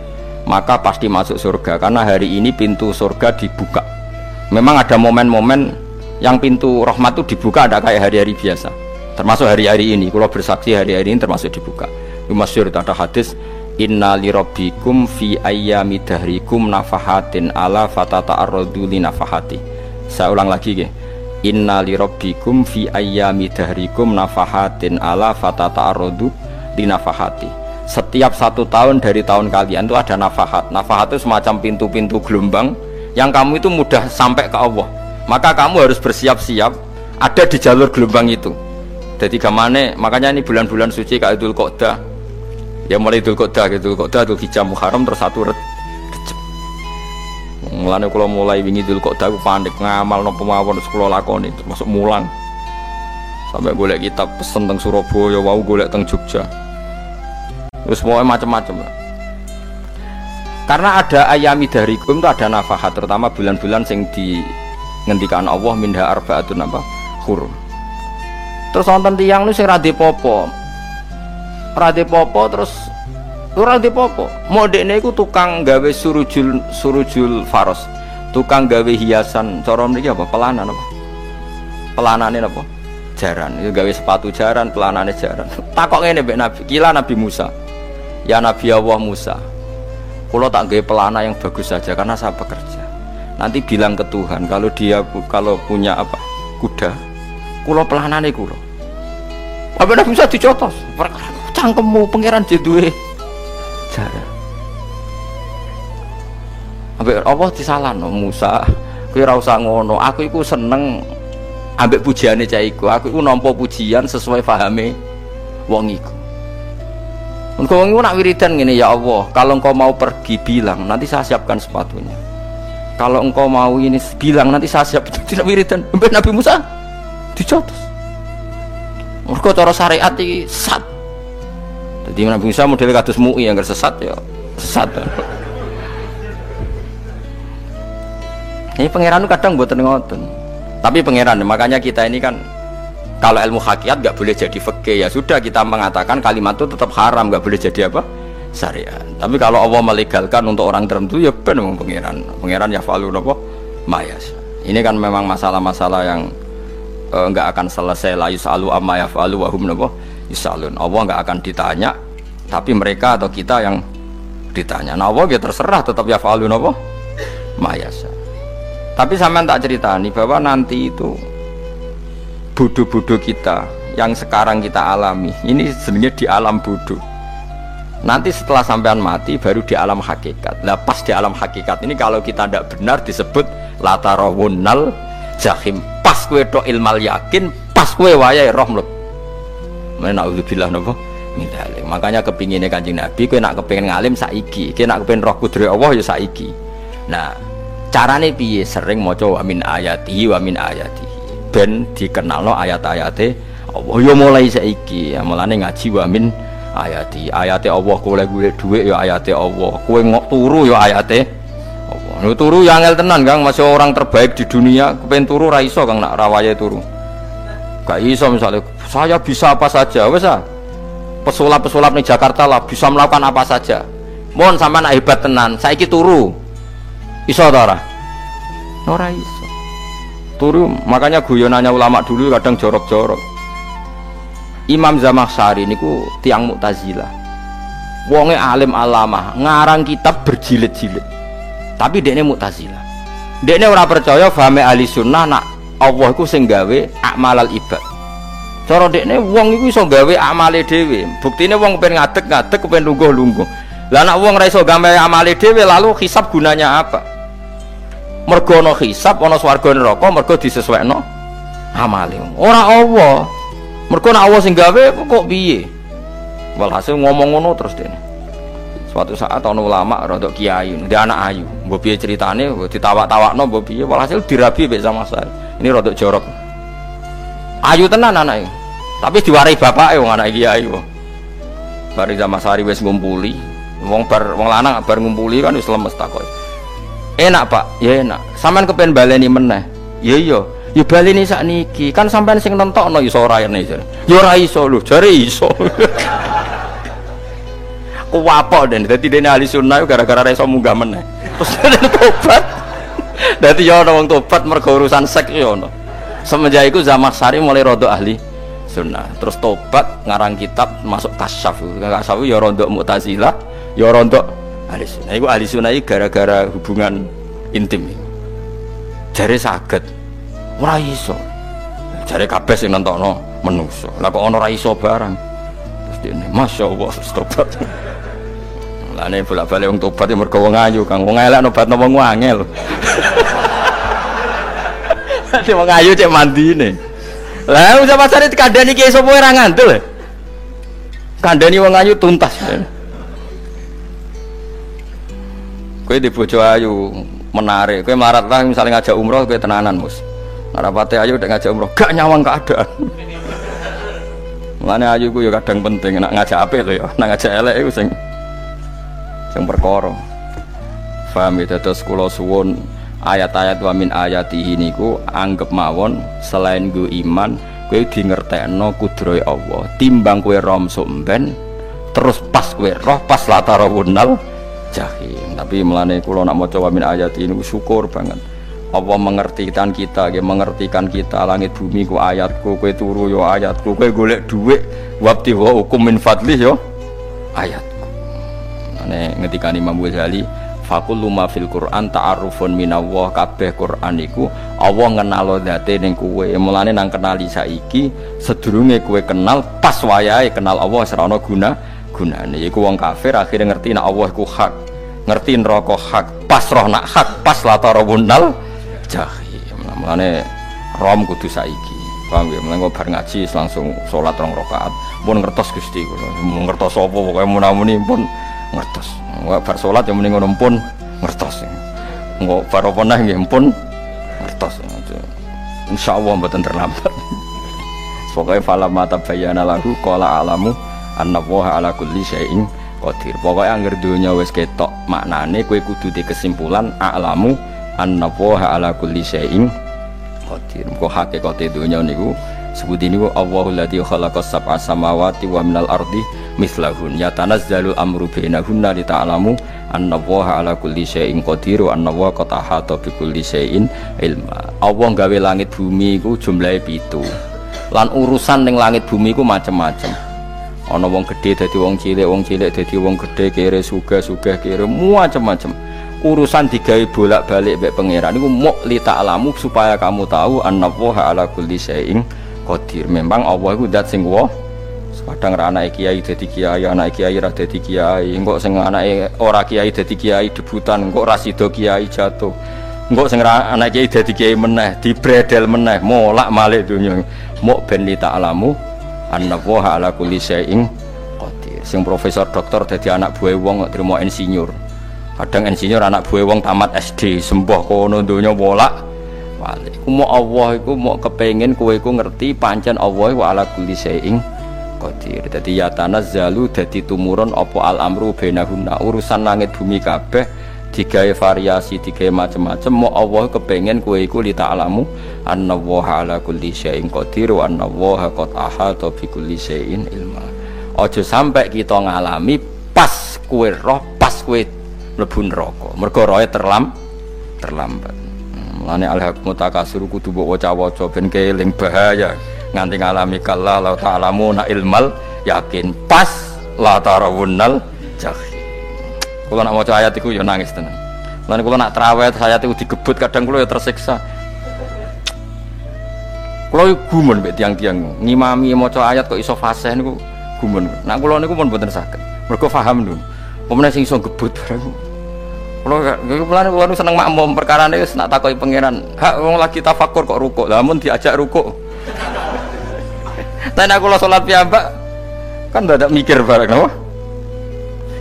maka pasti masuk surga, karena hari ini pintu surga dibuka. Memang ada momen-momen yang pintu rahmat itu dibuka, ada kayak hari-hari biasa, termasuk hari-hari ini. Kalau bersaksi hari-hari ini termasuk dibuka. Masyhur ada hadis, inna li rabbikum fi ayyami dahrikum nafahatin ala fatata'arradu li nafahati. Saya ulang lagi ya, inna li rabbikum fi ayyami dahrikum nafahatin ala fatata'arradu li nafahati. Setiap 1 tahun dari tahun kalian itu ada nafahat. Nafahat itu semacam pintu-pintu gelombang yang kamu itu mudah sampai ke Allah, maka kamu harus bersiap-siap ada di jalur gelombang itu. Jadi kemana? Makanya ini bulan-bulan suci kayak Dzul Qa'dah ya, mulai Dzul Qa'dah, Dzul Hijjah, Muharram, terus 1 Rajab. Mulane kula mulai wingi Dzul Qa'dah aku panik ngamal napa mawon kula lakoni, termasuk mulang. Sampai golek kitab pesen teng Surabaya, wau golek teng Jogja. Terus mau macam-macam. Karena ada ayami darikum itu ada nafahat, terutama bulan-bulan sing di ngendikan Allah minha arbaatun apa? Hurum. Terus wonten tiyang nu sing ra dipopo. Ra dipopo terus ora dipopo. Modekne iku tukang gawe surujul faros. Tukang gawe hiasan, cara mriki apa? Pelanan apa? Pelanane apa? Jaran. Itu gawe sepatu jaran, pelanane jaran. Takok ngene mbek Nabi, kila Nabi Musa. Ya Nabi Allah Musa. Kula tak gawe pelana yang bagus saja karena saya bekerja. Nanti bilang ke Tuhan kalau punya apa? Kuda. Kula pelanane kula. Apa Nabi Musa dicotos? Cangkemmu pangeran duwe jaran. Ambek Allah disalahno Musa, kowe ora usah ngono. Aku iku seneng ambek pujiane cah iku. Aku iku nampa pujian sesuai pahame wong iku. Engko wong iku nak wiridan ngene, ya Allah, kalau engkau mau pergi bilang, nanti saya siapkan sepatunya. Kalau engkau mau ini bilang, nanti saya siap. Tidak wiridan. Ambek Nabi Musa dicotos. Mergo cara syariat iki sesat. Jadi Nabi Musa model kados MUI yang sesat ya sesat. Ini pangeran kadang buatan ngoten. Tapi pangeran, makanya kita ini kan kalau ilmu hakikat nggak boleh jadi fikih, ya sudah kita mengatakan kalimat itu tetap haram, nggak boleh jadi apa? Syariat. Tapi kalau Allah melegalkan untuk orang tertentu ya benar pangeran. Pangeran ya falu apa? Mayas. Ini kan memang masalah-masalah yang nggak akan selesai. La yusalu amma yafalu wa hum napa yusalun. Allah nggak akan ditanya, tapi mereka atau kita yang ditanya. Nah Allah ya terserah, tetap yafalu napa mayas. Tapi sampean tak ceritani bahwa nanti itu bodoh-bodoh kita yang sekarang kita alami ini sebenarnya di alam bodoh. Nanti setelah sampean mati baru di alam hakikat. Lah pas di alam hakikat ini kalau kita tidak benar disebut latarawunnal jahim. Pas kowe tok ilmal yakin, pas kowe wayahe roh mleb. Menauzubillah napa? Mindale. Makanya kepinginnya Kanjeng Nabi kowe nak kepengin ngalim saiki, kowe nak kepengin roh kudri Allah ya saiki. Nah, carane piye? Sering maca wa min ayatihi wa min ayatihi. Ben dikenalno ayat-ayate Allah ya mulai saiki. Ya mulane ngaji wa min ayati Allah, kowe golek dhuwit ya ayate Allah, kowe ngok turu ya ayate Allah. Nek turu ya angel tenan Kang, masih orang terbaik di dunia kepen turu ra iso Kang nak rawaye turu. Gak iso misalnya saya bisa apa saja wis ah. Pesulap-pesulap ning Jakarta lah bisa melakukan apa saja. Mohon sampean nak hebat tenan, saiki turu. Iso ta ora? Ora iso. Turu makanya guyonannya ulama dulu kadang jorok-jorok. Imam Zamakhsyari niku tiang Mu'tazilah. Wonge alim alamah, ngarang kitab berjilid-jilid. Tapi dekne Mu'tazilah. Dekne ora percaya fahame ahli sunnah nak Allah iku sing gawe akmalal ibad. Cara dekne wong iku iso gawe amale dhewe. Buktine wong pengen ngadeg-ngadeg, pengen lungguh-lungguh. Lah nek wong ora iso gawe amale dhewe lalu hisab gunanya apa? Mergo ana hisab, ana swarga neraka, mergo disesuaikno amale. Ora Allah. Mergo nek Allah sing gawe kok piye? Walhasil ngomong ngono terus dene. Suatu saat ana ulama rada kiai, ndek anak ayu. Mbok piye critane ditawak-tawakno mbok piye walhasil dirabi mek Zamakhsyari. Ini rada jorok. Ayu tenan anake. Tapi diwarai bapake wong anak kiai kok. Bar Zamakhsyari wis ngumpuli, wong lanang bar ngumpuli kan wis lemes takok. Enak Pak, ya enak. Sampeyan kepen baleni meneh. Ya iya. Ya baleni sakniki. Kan sampean sing nentokno iso ora rene jare. Ya ora iso lho, jare iso. Kuwapok den. Dadi dene ahli sunnah gara-gara ora iso munggah meneh. Terus tobat. Dadi ya ana wong tobat mergo urusan seks ya ono. Semenjak iku Zamakhsyari mulai rada ahli sunnah. Terus tobat ngarang kitab masuk kasyaf. Kasyaf ya rada Mu'tazilah, ya rada ahli sunnah. Iku ahli sunnah iki gara-gara hubungan intim. Jare saged. Ora iso. Jare kabeh sing nentokno menungso. Lah kok ana ora iso barang. Terus dene masyaallah tobat. Lane bolak-balik wong tobat ya mergo wong ayu, Kang. Wong elek nobatno wong angel. Dadi wong ayu cek mandine. Lah usah pasare kandhani ki sapa ora ngandel. Kandhani wong ayu tuntas. Kowe di bojo ayu menarik, kowe melarat lah misalnya ngajak umroh kowe tenanan, Mus. Rapate ayu udah ngajak umroh, gak nyawang keadaan. Mulane ayu ku ya kadang penting, nak ngajak apik to ya, nak ngajak elek iku sing perkara. Paham ya, terus kula suwun ayat-ayat wa min ayatihi niku anggap mawon selain go iman, kowe di ngertekno kudrohe Allah. Timbang kowe romsuk mben terus pas kowe roh pas latarawunnal jahim. Tapi mulane kula nak maca wa min ayatihi niku syukur banget. Allah mengertikan kita, mengertikan kita langit bumi ku ayatku, kowe turu yo ayatku, kowe golek dhuwit wabti wa hukum min fadlih yo ayatku. Ane ngendikane Imam Ghazali, faqullu ma fil Qur'an ta'arufun minallah, kabeh Qur'an iku Allah ngenalo zate ning kowe. Mulane nang kenali saiki sedurunge kowe kenal pas wayahe kenal Allah ora ana gunane. Iku wong kafir akhire ngerti nek Allah iku hak, ngerti neraka hak, pas roh nak hak, pas latarawunnal jahim. Mulane rom kudu saiki. Paham ya? Mulane bar ngaji langsung salat 2 rakaat. Pun ngertos Gusti kula. Mun ngertos apa pokoke munamuni pun ngertos. Bar salat ya muni ngono pun ngertos. Engko bar apa neh nggih pun ngertos. Insyaallah mboten terlambat. Pokoke fala mata bayana lahu qala alamu annallaha ala kulli syai'in qadir. Pokoke anggere donya wis ketok maknane kowe kudu di kesimpulan alamu annallaha ala kulli syai'in qadir. Kok hakikate donya niku sebuti niku Allahul ladzi khalaqas sab'a samawati wa minal ardi mislahun yatanazzalul amru bainahunna li ta'lamu annallaha ala kulli syai'in qadir wa annallaha qad ahata bi kulli syai'in ilma. Allah gawe langit bumi iku jumlahe 7. Lan urusan ning langit bumi iku macam-macam. Ana wong gedhe dadi wong cilik dadi wong gedhe, kere sugih kere macam-macam. Urusan digawe bolak-balik mbek pangeran niku muk li ta'lamu supaya kamu tahu annallaha ala kulli syai'in qadir. Memang Allah iku zat sing kadang ra anake kiai dadi kiai, anake kiai ra dadi kiai, engko sing anake ora kiai dadi kiai debutan, engko ra sida kiai jatuh. Engko sing ra anake kiai dadi kiai meneh, dibredel meneh, molak malik donya. Mok ben li ta'lamu annallaha ala kulli syai'in qadir. Sing profesor doktor dadi anak buah wong kok trimo insinyur. Kadang insinyur anak buah wong tamat SD, sembah kono donya molak malik. Iku mok Allah iku mok kepengin kowe iku ngerti pancen Allah wa ala kulli syai'in qadir. Dadi ya tanazzalu dadi tumurun apa al-amru bainahunna, urusan langit bumi kabeh digawe variasi, digawe macam-macam. Mau Allah kepengen kowe iku li ta'lamu annallaha ala kulli syai'in qadir wa annallaha qad ahata bi kulli syai'in ilma. Aja sampai kita ngalami pas kowe roh, pas kowe mlebu neraka. Mergo roe terlambat. Mulane al-haqmu takasur kudu mbok waca-waca ben keling bahaya. Nganti ngalami kalla la ta'lamuna ilmal yakin pas la tarawunnal jahim. Kula nak maca ayat iku ya nangis tenan. Lan kula nak traweh ayat iku digebut kadang kula ya tersiksa. Kula gumun mbek tiang-tiang ngimami maca ayat kok iso fasih niku gumun. Nak kula niku pun mboten saged. Mergo paham lho. Pemene sing iso gebut bareng. Kula seneng makmum perkarane wis nak takoki pangeran. Hak wong lagi tafakur kok rukuk. Lah mun diajak rukuk. Tapi aku lo sholat piyambak kan tidak mikir bareng, no?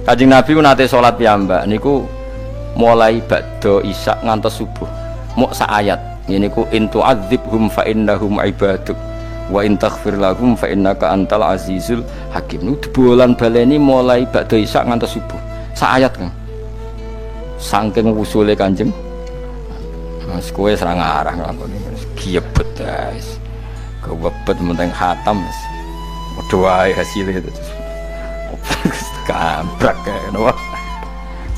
Kanjeng Nabi nate sholat piyambak niku mulai ba'da isya ngantos subuh. Mok sak ayat. Niku in tu'adzibhum fa innahum ibaduk wa in taghfir lahum fa innaka antal azizul hakim. Niku debolan baleni mulai ba'da isya ngantos subuh. Sak ayat kan. Saking usule Kanjeng. Mas kowe serang arah nglakoni giebet guys. Kewebet menteng khatam doa hasilnya itu kabrak kayak no?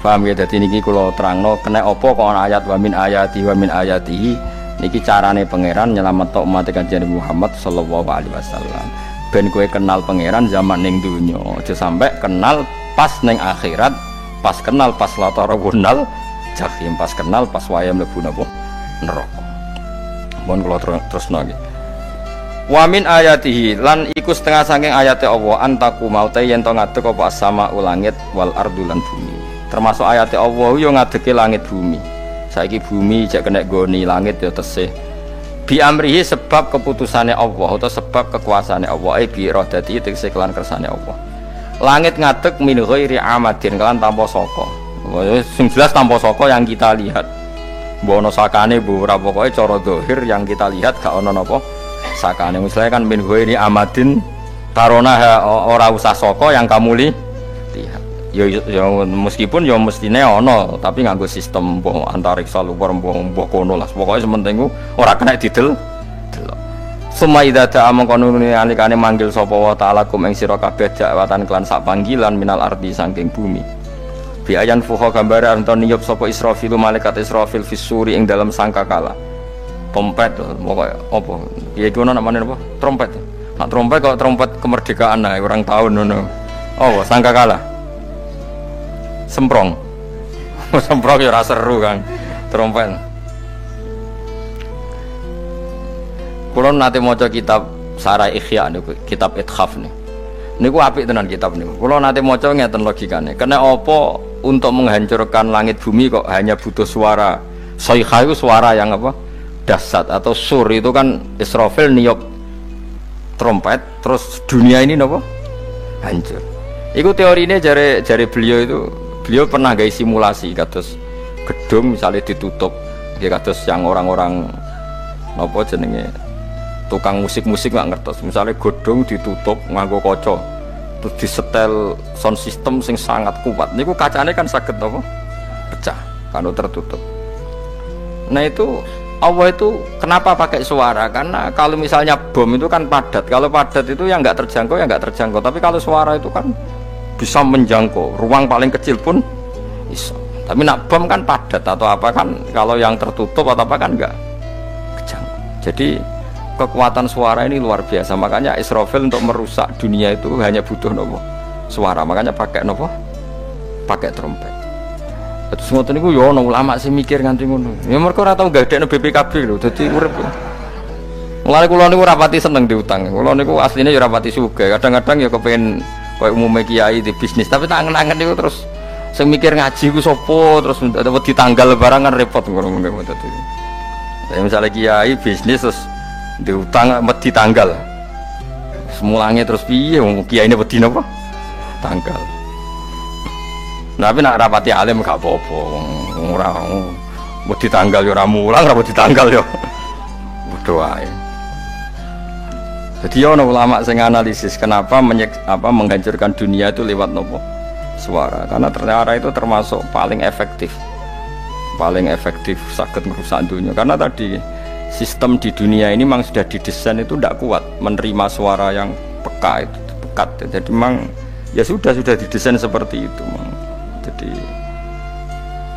Paham ya? Jadi niki kalau terangno kena opo kau ayat wa min ayatihi niki carane pangeran nyelamet umat Kanjeng Muhammad sallallahu alaihi wasallam ben kowe kenal pangeran zaman ning dunya aja sampai kenal pas ning akhirat, pas kenal pas latarawunal jahim, pas kenal pas wayam mlebu napa neraka. Mohon kula terusno nggih. Wa min ayatihi lan iku setengah saking ayate Allah antaku maute yen to ngadeg apa sama ulangit wal ardu lan bumi. Termasuk ayate Allah yo ngadege langit bumi. Saiki bumi jek kena goni langit ya tesih. Bi amrihi sebab keputusane Allah atau sebab kekuasaane Allah bi iradati tegese kelan kersane Allah. Langit ngadeg min ghairi amadin kelan tanpa saka. Sing jelas tanpa saka yang kita lihat. Mbok ono sakane bu ora pokoke cara zahir yang kita lihat gak ono napa sakane. Misalnya kan min ghairi amadin tarona ora usah saka yang kamu lihat. Ya meskipun ya mestine ana tapi nganggo sistem antariksa luar mbok kono lah. Pokoke sementing ora kena didel. Summa idza ta'a mangkono alikane manggil sapa wa ta'ala kum ing sira kabeh dakwatan kelan sak panggilan minal ardi saking bumi. Bi ayan fuha gambare anton niyup sapa Israfil malaikat Israfil fisuri ing dalam sangkakala. Trompet pokoknya apa ya itu namanya apa trompet. Nak trompet kok trompet kemerdekaan lah orang tahun ngono. Oh sangkakala semprong semprong ya rasa seru kan trompet. Kalau nanti maca kitab Sarai Ikhya niku kitab Ithaf nih niku apik tenan kitab niku. Kalau nanti maca ngeten logikane kena apa untuk menghancurkan langit bumi kok hanya butuh suara sayha itu suara yang apa dahsyat atau sur itu kan Israfil niup trompet terus dunia ini nopo hancur. Iku teorinya jare beliau pernah gawe simulasi kados gedung misalnya ditutup ya kados yang orang-orang nopo jenenge tukang musik nggak ngertos misalnya gedung ditutup nganggo kaca terus disetel sound system sing sangat kuat niku kacane kan saged nopo pecah kalau tertutup. Nah itu Allah itu kenapa pakai suara? Karena kalau misalnya bom itu kan padat. Kalau padat itu yang nggak terjangkau, ya nggak terjangkau. Tapi kalau suara itu kan bisa menjangkau. Ruang paling kecil pun bisa. Tapi nak bom kan padat atau apa kan? Kalau yang tertutup atau apa kan nggak kejangkau. Jadi kekuatan suara ini luar biasa. Makanya Israfil untuk merusak dunia itu hanya butuh nopo suara. Makanya pakai nopo, pakai trompet. Terus ngoten niku ya ana ulama sing mikir nganti ngono. Ya mergo ora tau gadekno BPKB lho, dadi urip. Mulane kula niku rapati seneng diutang. Kula niku asline ya rapati sugih. Kadang-kadang ya kepengin koyo umume kiai di bisnis, tapi tak angen-angen niku terus sing mikir ngaji ku sapa, terus wedi tanggal barang kan repot ngono dadi. Saya misalnya kiai bisnis terus diutang wedi tanggal. Semulanya terus piye wong kiai ini wedi napa? Tanggal. Tapi nak rapati alim gak apa-apa. Ora wedi tanggal ya ora mulang, ora wedi tanggal ya. Bodho wae. Jadi ono ulama sing analisis kenapa menghancurkan dunia itu lewat nopo? Suara. Karena ternyata itu termasuk paling efektif. Paling efektif sakit merusak dunia. Karena tadi sistem di dunia ini memang sudah didesain itu tidak kuat menerima suara yang peka itu pekat. Jadi memang ya sudah didesain seperti itu.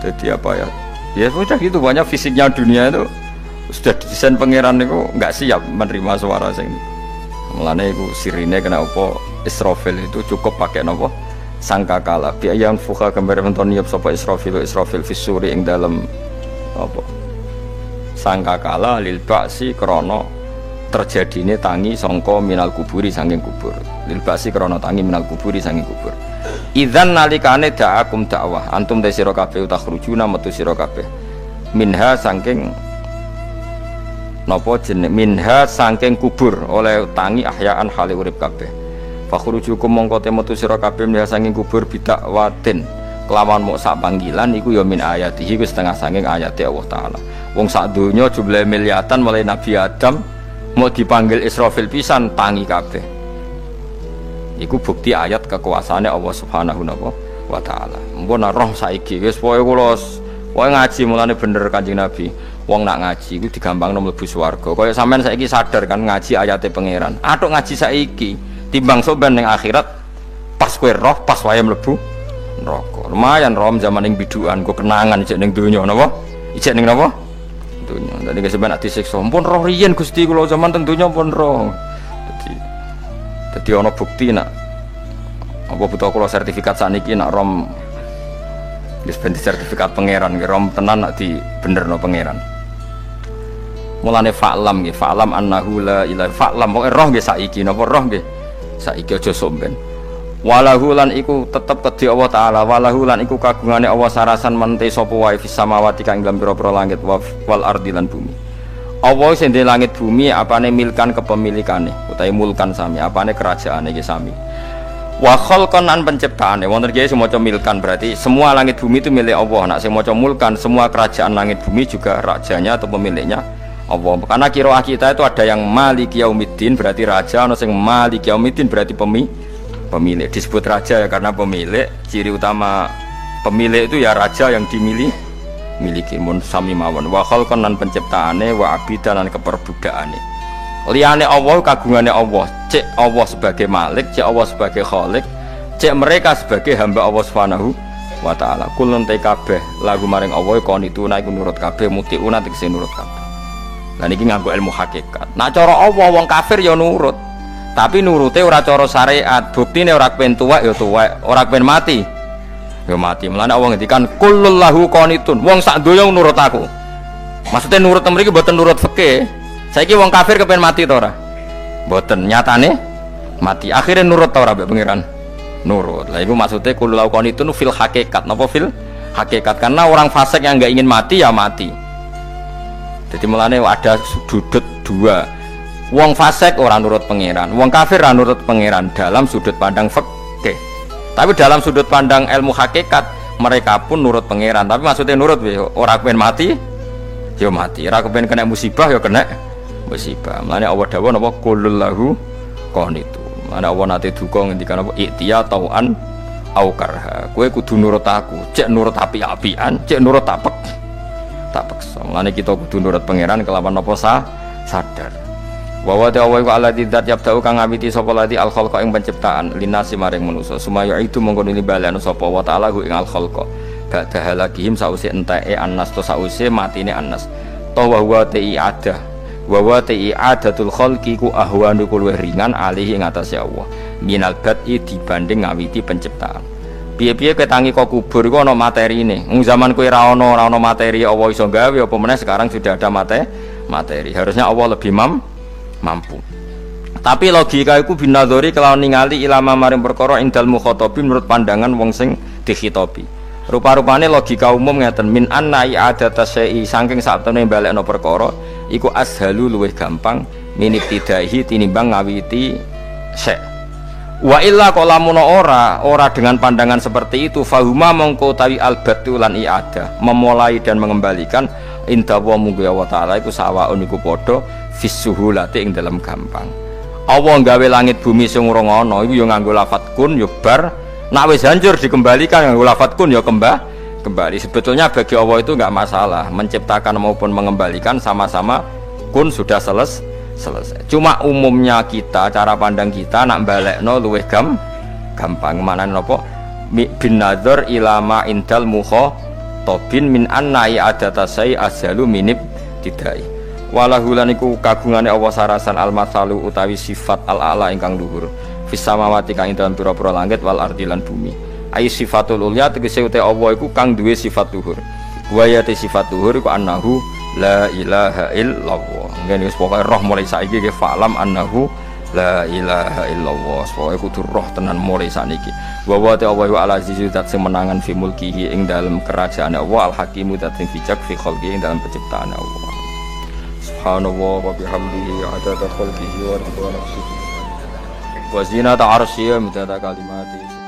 Jadi apa ya? Ya sudah gitu, banyak fisiknya dunia itu sudah didesain pangeran itu nggak siap menerima suara sing. Mulane iku sirine kena apa Israfil itu cukup pakai nopo sangkakala. Biayang fuka gambar menton niap sapa Israfil fisuri ing dalam apa sangkakala lil ba'si krana terjadine tangi sangka minal kuburi saking kubur. Lil ba'si krana tangi minal kuburi saking kubur. Idzan nalikane da'akum dakwah antum te sira kabeh takhrujuna metu sira kabeh minha saking napa jeneng minha saking kubur oleh tangi ahyaan hale urip kabeh fakhrujukum mongko te metu sira kabeh minha saking kubur bidakwatin kelawan mok sak panggilan iku ya min ayatihi ku setengah saking ayate Allah taala wong sak donya jumlah miliatan mulai Nabi Adam mau dipanggil Israfil pisan tangi kabeh. Iku bukti ayat kekuasaane Allah Subhanahu wa taala. Mumpun roh saiki wis pokoke kula ngaji mulane bener Kanjeng Nabi. Wong nak ngaji iku digampangno mlebu swarga. Kaya sampean saiki sadar kan ngaji ayate pangeran. Atuk ngaji saiki timbang soban ning akhirat pas kowe roh pas wae mlebu neraka. Lumayan rom zaman ning bidukan kok kenangan ijek ning donya napa? Ijek ning napa? Donya. Dadi sampean nak disiksa. Mumpun roh riyen Gusti kula zaman teng donya pun roh. Jadi ono bukti nak apa butuh kalau sertifikat saniki nak rom dispendi sertifikat pangeran rom tenan nak di bener no pangeran. Mulane fa'lam nggih fa'lam annahu la ilaha fa'lam pokoke roh nggih saiki napa roh nggih saiki aja somben. Walahu lan iku tetep kedhi Allah taala walahu lan iku kagungane Allah sarasan mente sapa wae fis samawati kang ing pira-pira langit wal ardi lan bumi. Allah sing di langit bumi apane milkan kepemilikane utawi mulkan sami apane kerajaane iki sami wa khalqan an penciptaane wonten iki maca milkan berarti semua langit bumi itu milik Allah. Nek sing maca mulkan semua kerajaan langit bumi juga rajanya atau pemiliknya Allah. Karena qiraah kita itu ada yang Malik Yaumiddin berarti raja, ana sing Malik Yaumiddin berarti pemilik. Disebut raja ya karena pemilik, ciri utama pemilik itu ya raja yang miliki mun sami mawon wa khalqan lan penciptaane wa abidan lan keperbudakane liyane Allah kagungane Allah cek Allah sebagai malik cek Allah sebagai khalik cek mereka sebagai hamba Allah Subhanahu wa taala kulun te kabeh lagu maring Allah konituna iku nurut kabeh mutiuna tegese nurut kabeh lan iki nganggo ilmu hakikat nak cara Allah wong kafir ya nurut tapi nurute ora cara syariat buktine ora kepen tuwek ya tuwek ora kepen mati ya mati. Mulane Allah ngendikan kullul lahu qanitun. Wong sak donya nurut aku. Maksudnya nurut mriki mboten nurut fikih. Saiki wong kafir kepen mati to ora? Mboten, nyatane mati. Akhirnya nurut to ora mbek pangeran? Nurut. Lah iku maksudnya kullul lahu qanitun fil hakikat. Napa fil hakikat? Karena orang fasik yang enggak ingin mati ya mati. Jadi mulane ada sudut dua. Wong fasik ora nurut pangeran, wong kafir ora nurut pangeran dalam sudut pandang fikih. Tapi dalam sudut pandang ilmu hakikat mereka pun nurut pangeran. Tapi maksudnya nurut orang kepen mati, ya mati. Orang kepen kena musibah, ya kena musibah. Mulane Allah dawuh napa kullul lahu qanitu. Mulane Allah nate duka ngendikan apa iktiya tauan au karha. Kowe kudu nurut aku. Cek nurut api-apian, cek nurut tak paksa. Mulane kita kudu nurut pangeran kelawan apa sadar. Wa wa ta'awwa wa alladzi dzat yabda'u kang ngawiti sapa lati al khalqa ing penciptaan linasi maring manusa sumaya itu mongko nibalane sapa wa ta'ala ing al khalqa ba'da halakihim sause enteke annas to sause matine annas to wa huwa ta'iadah wa wa ta'iadatul khalqi ku ahwanu luwih ringan alih ing atase Allah minal bad'i dibanding ngawiti penciptaan piye-piye ketangi kok kubur iku ana materine zaman kowe ra ana materi Allah iso gawe apa meneh sekarang sudah ada materi harusnya Allah lebih mampu. Tapi logika iku binadzori kelawan ningali ilama maring perkara indal mukhatabi menurut pandangan wong sing dikhitobi. Rupa-rupane logika umum ngeten min anna i'adata syai'i saking saktemene balekno perkara iku ashalu luwih gampang minibtidaihi tinimbang ngawiti syai'. Wa illa qalamun ora dengan pandangan seperti itu fahuma mongko tawi albatu lan i'adah memulai dan mengembalikan inda wa munggu Allah taala iku sawaun iku padha fis suhulati ing dalam gampang. Allah nggawe langit bumi sing ora ana iku ya nganggo lafat kun ya bar, nek wis hancur dikembalikan nganggo lafat kun ya kembali. Sebetulnya bagi Allah itu enggak masalah, menciptakan maupun mengembalikan sama-sama kun sudah selesai. Cuma umumnya kita, cara pandang kita nak balekno luwih gampang. Manane napa? Bin nadzar ilama indal mukhatabin min anna i'adata sai azalu minib tidai. Walahulan iku kagungane Allah sarasan al-matsalu utawi sifat al-a'la ingkang luhur fis samawati kang ing dalem pira-pira langit wal ardi lan bumi. Ai sifatul ulya tegese uta Allah iku kang duwe sifat luhur. Wa ya sifat luhur iku annahu la ilaha illallah. Ngene wis pokoke roh mulai saiki ge falam annahu la ilaha illallah. Pokoke kudu roh tenan mulai saniki. Wa wa ta Allah al azizu zat sing menangan fi mulkihi ing dalem kerajaan Allah al hakimu zat sing bijak fi khalqi ing dalem penciptaan Allah. Subhanallah wa bihamdihi adada khalqihi wa ridha nafsihi wa zinata arsyihi midada kalimatihi.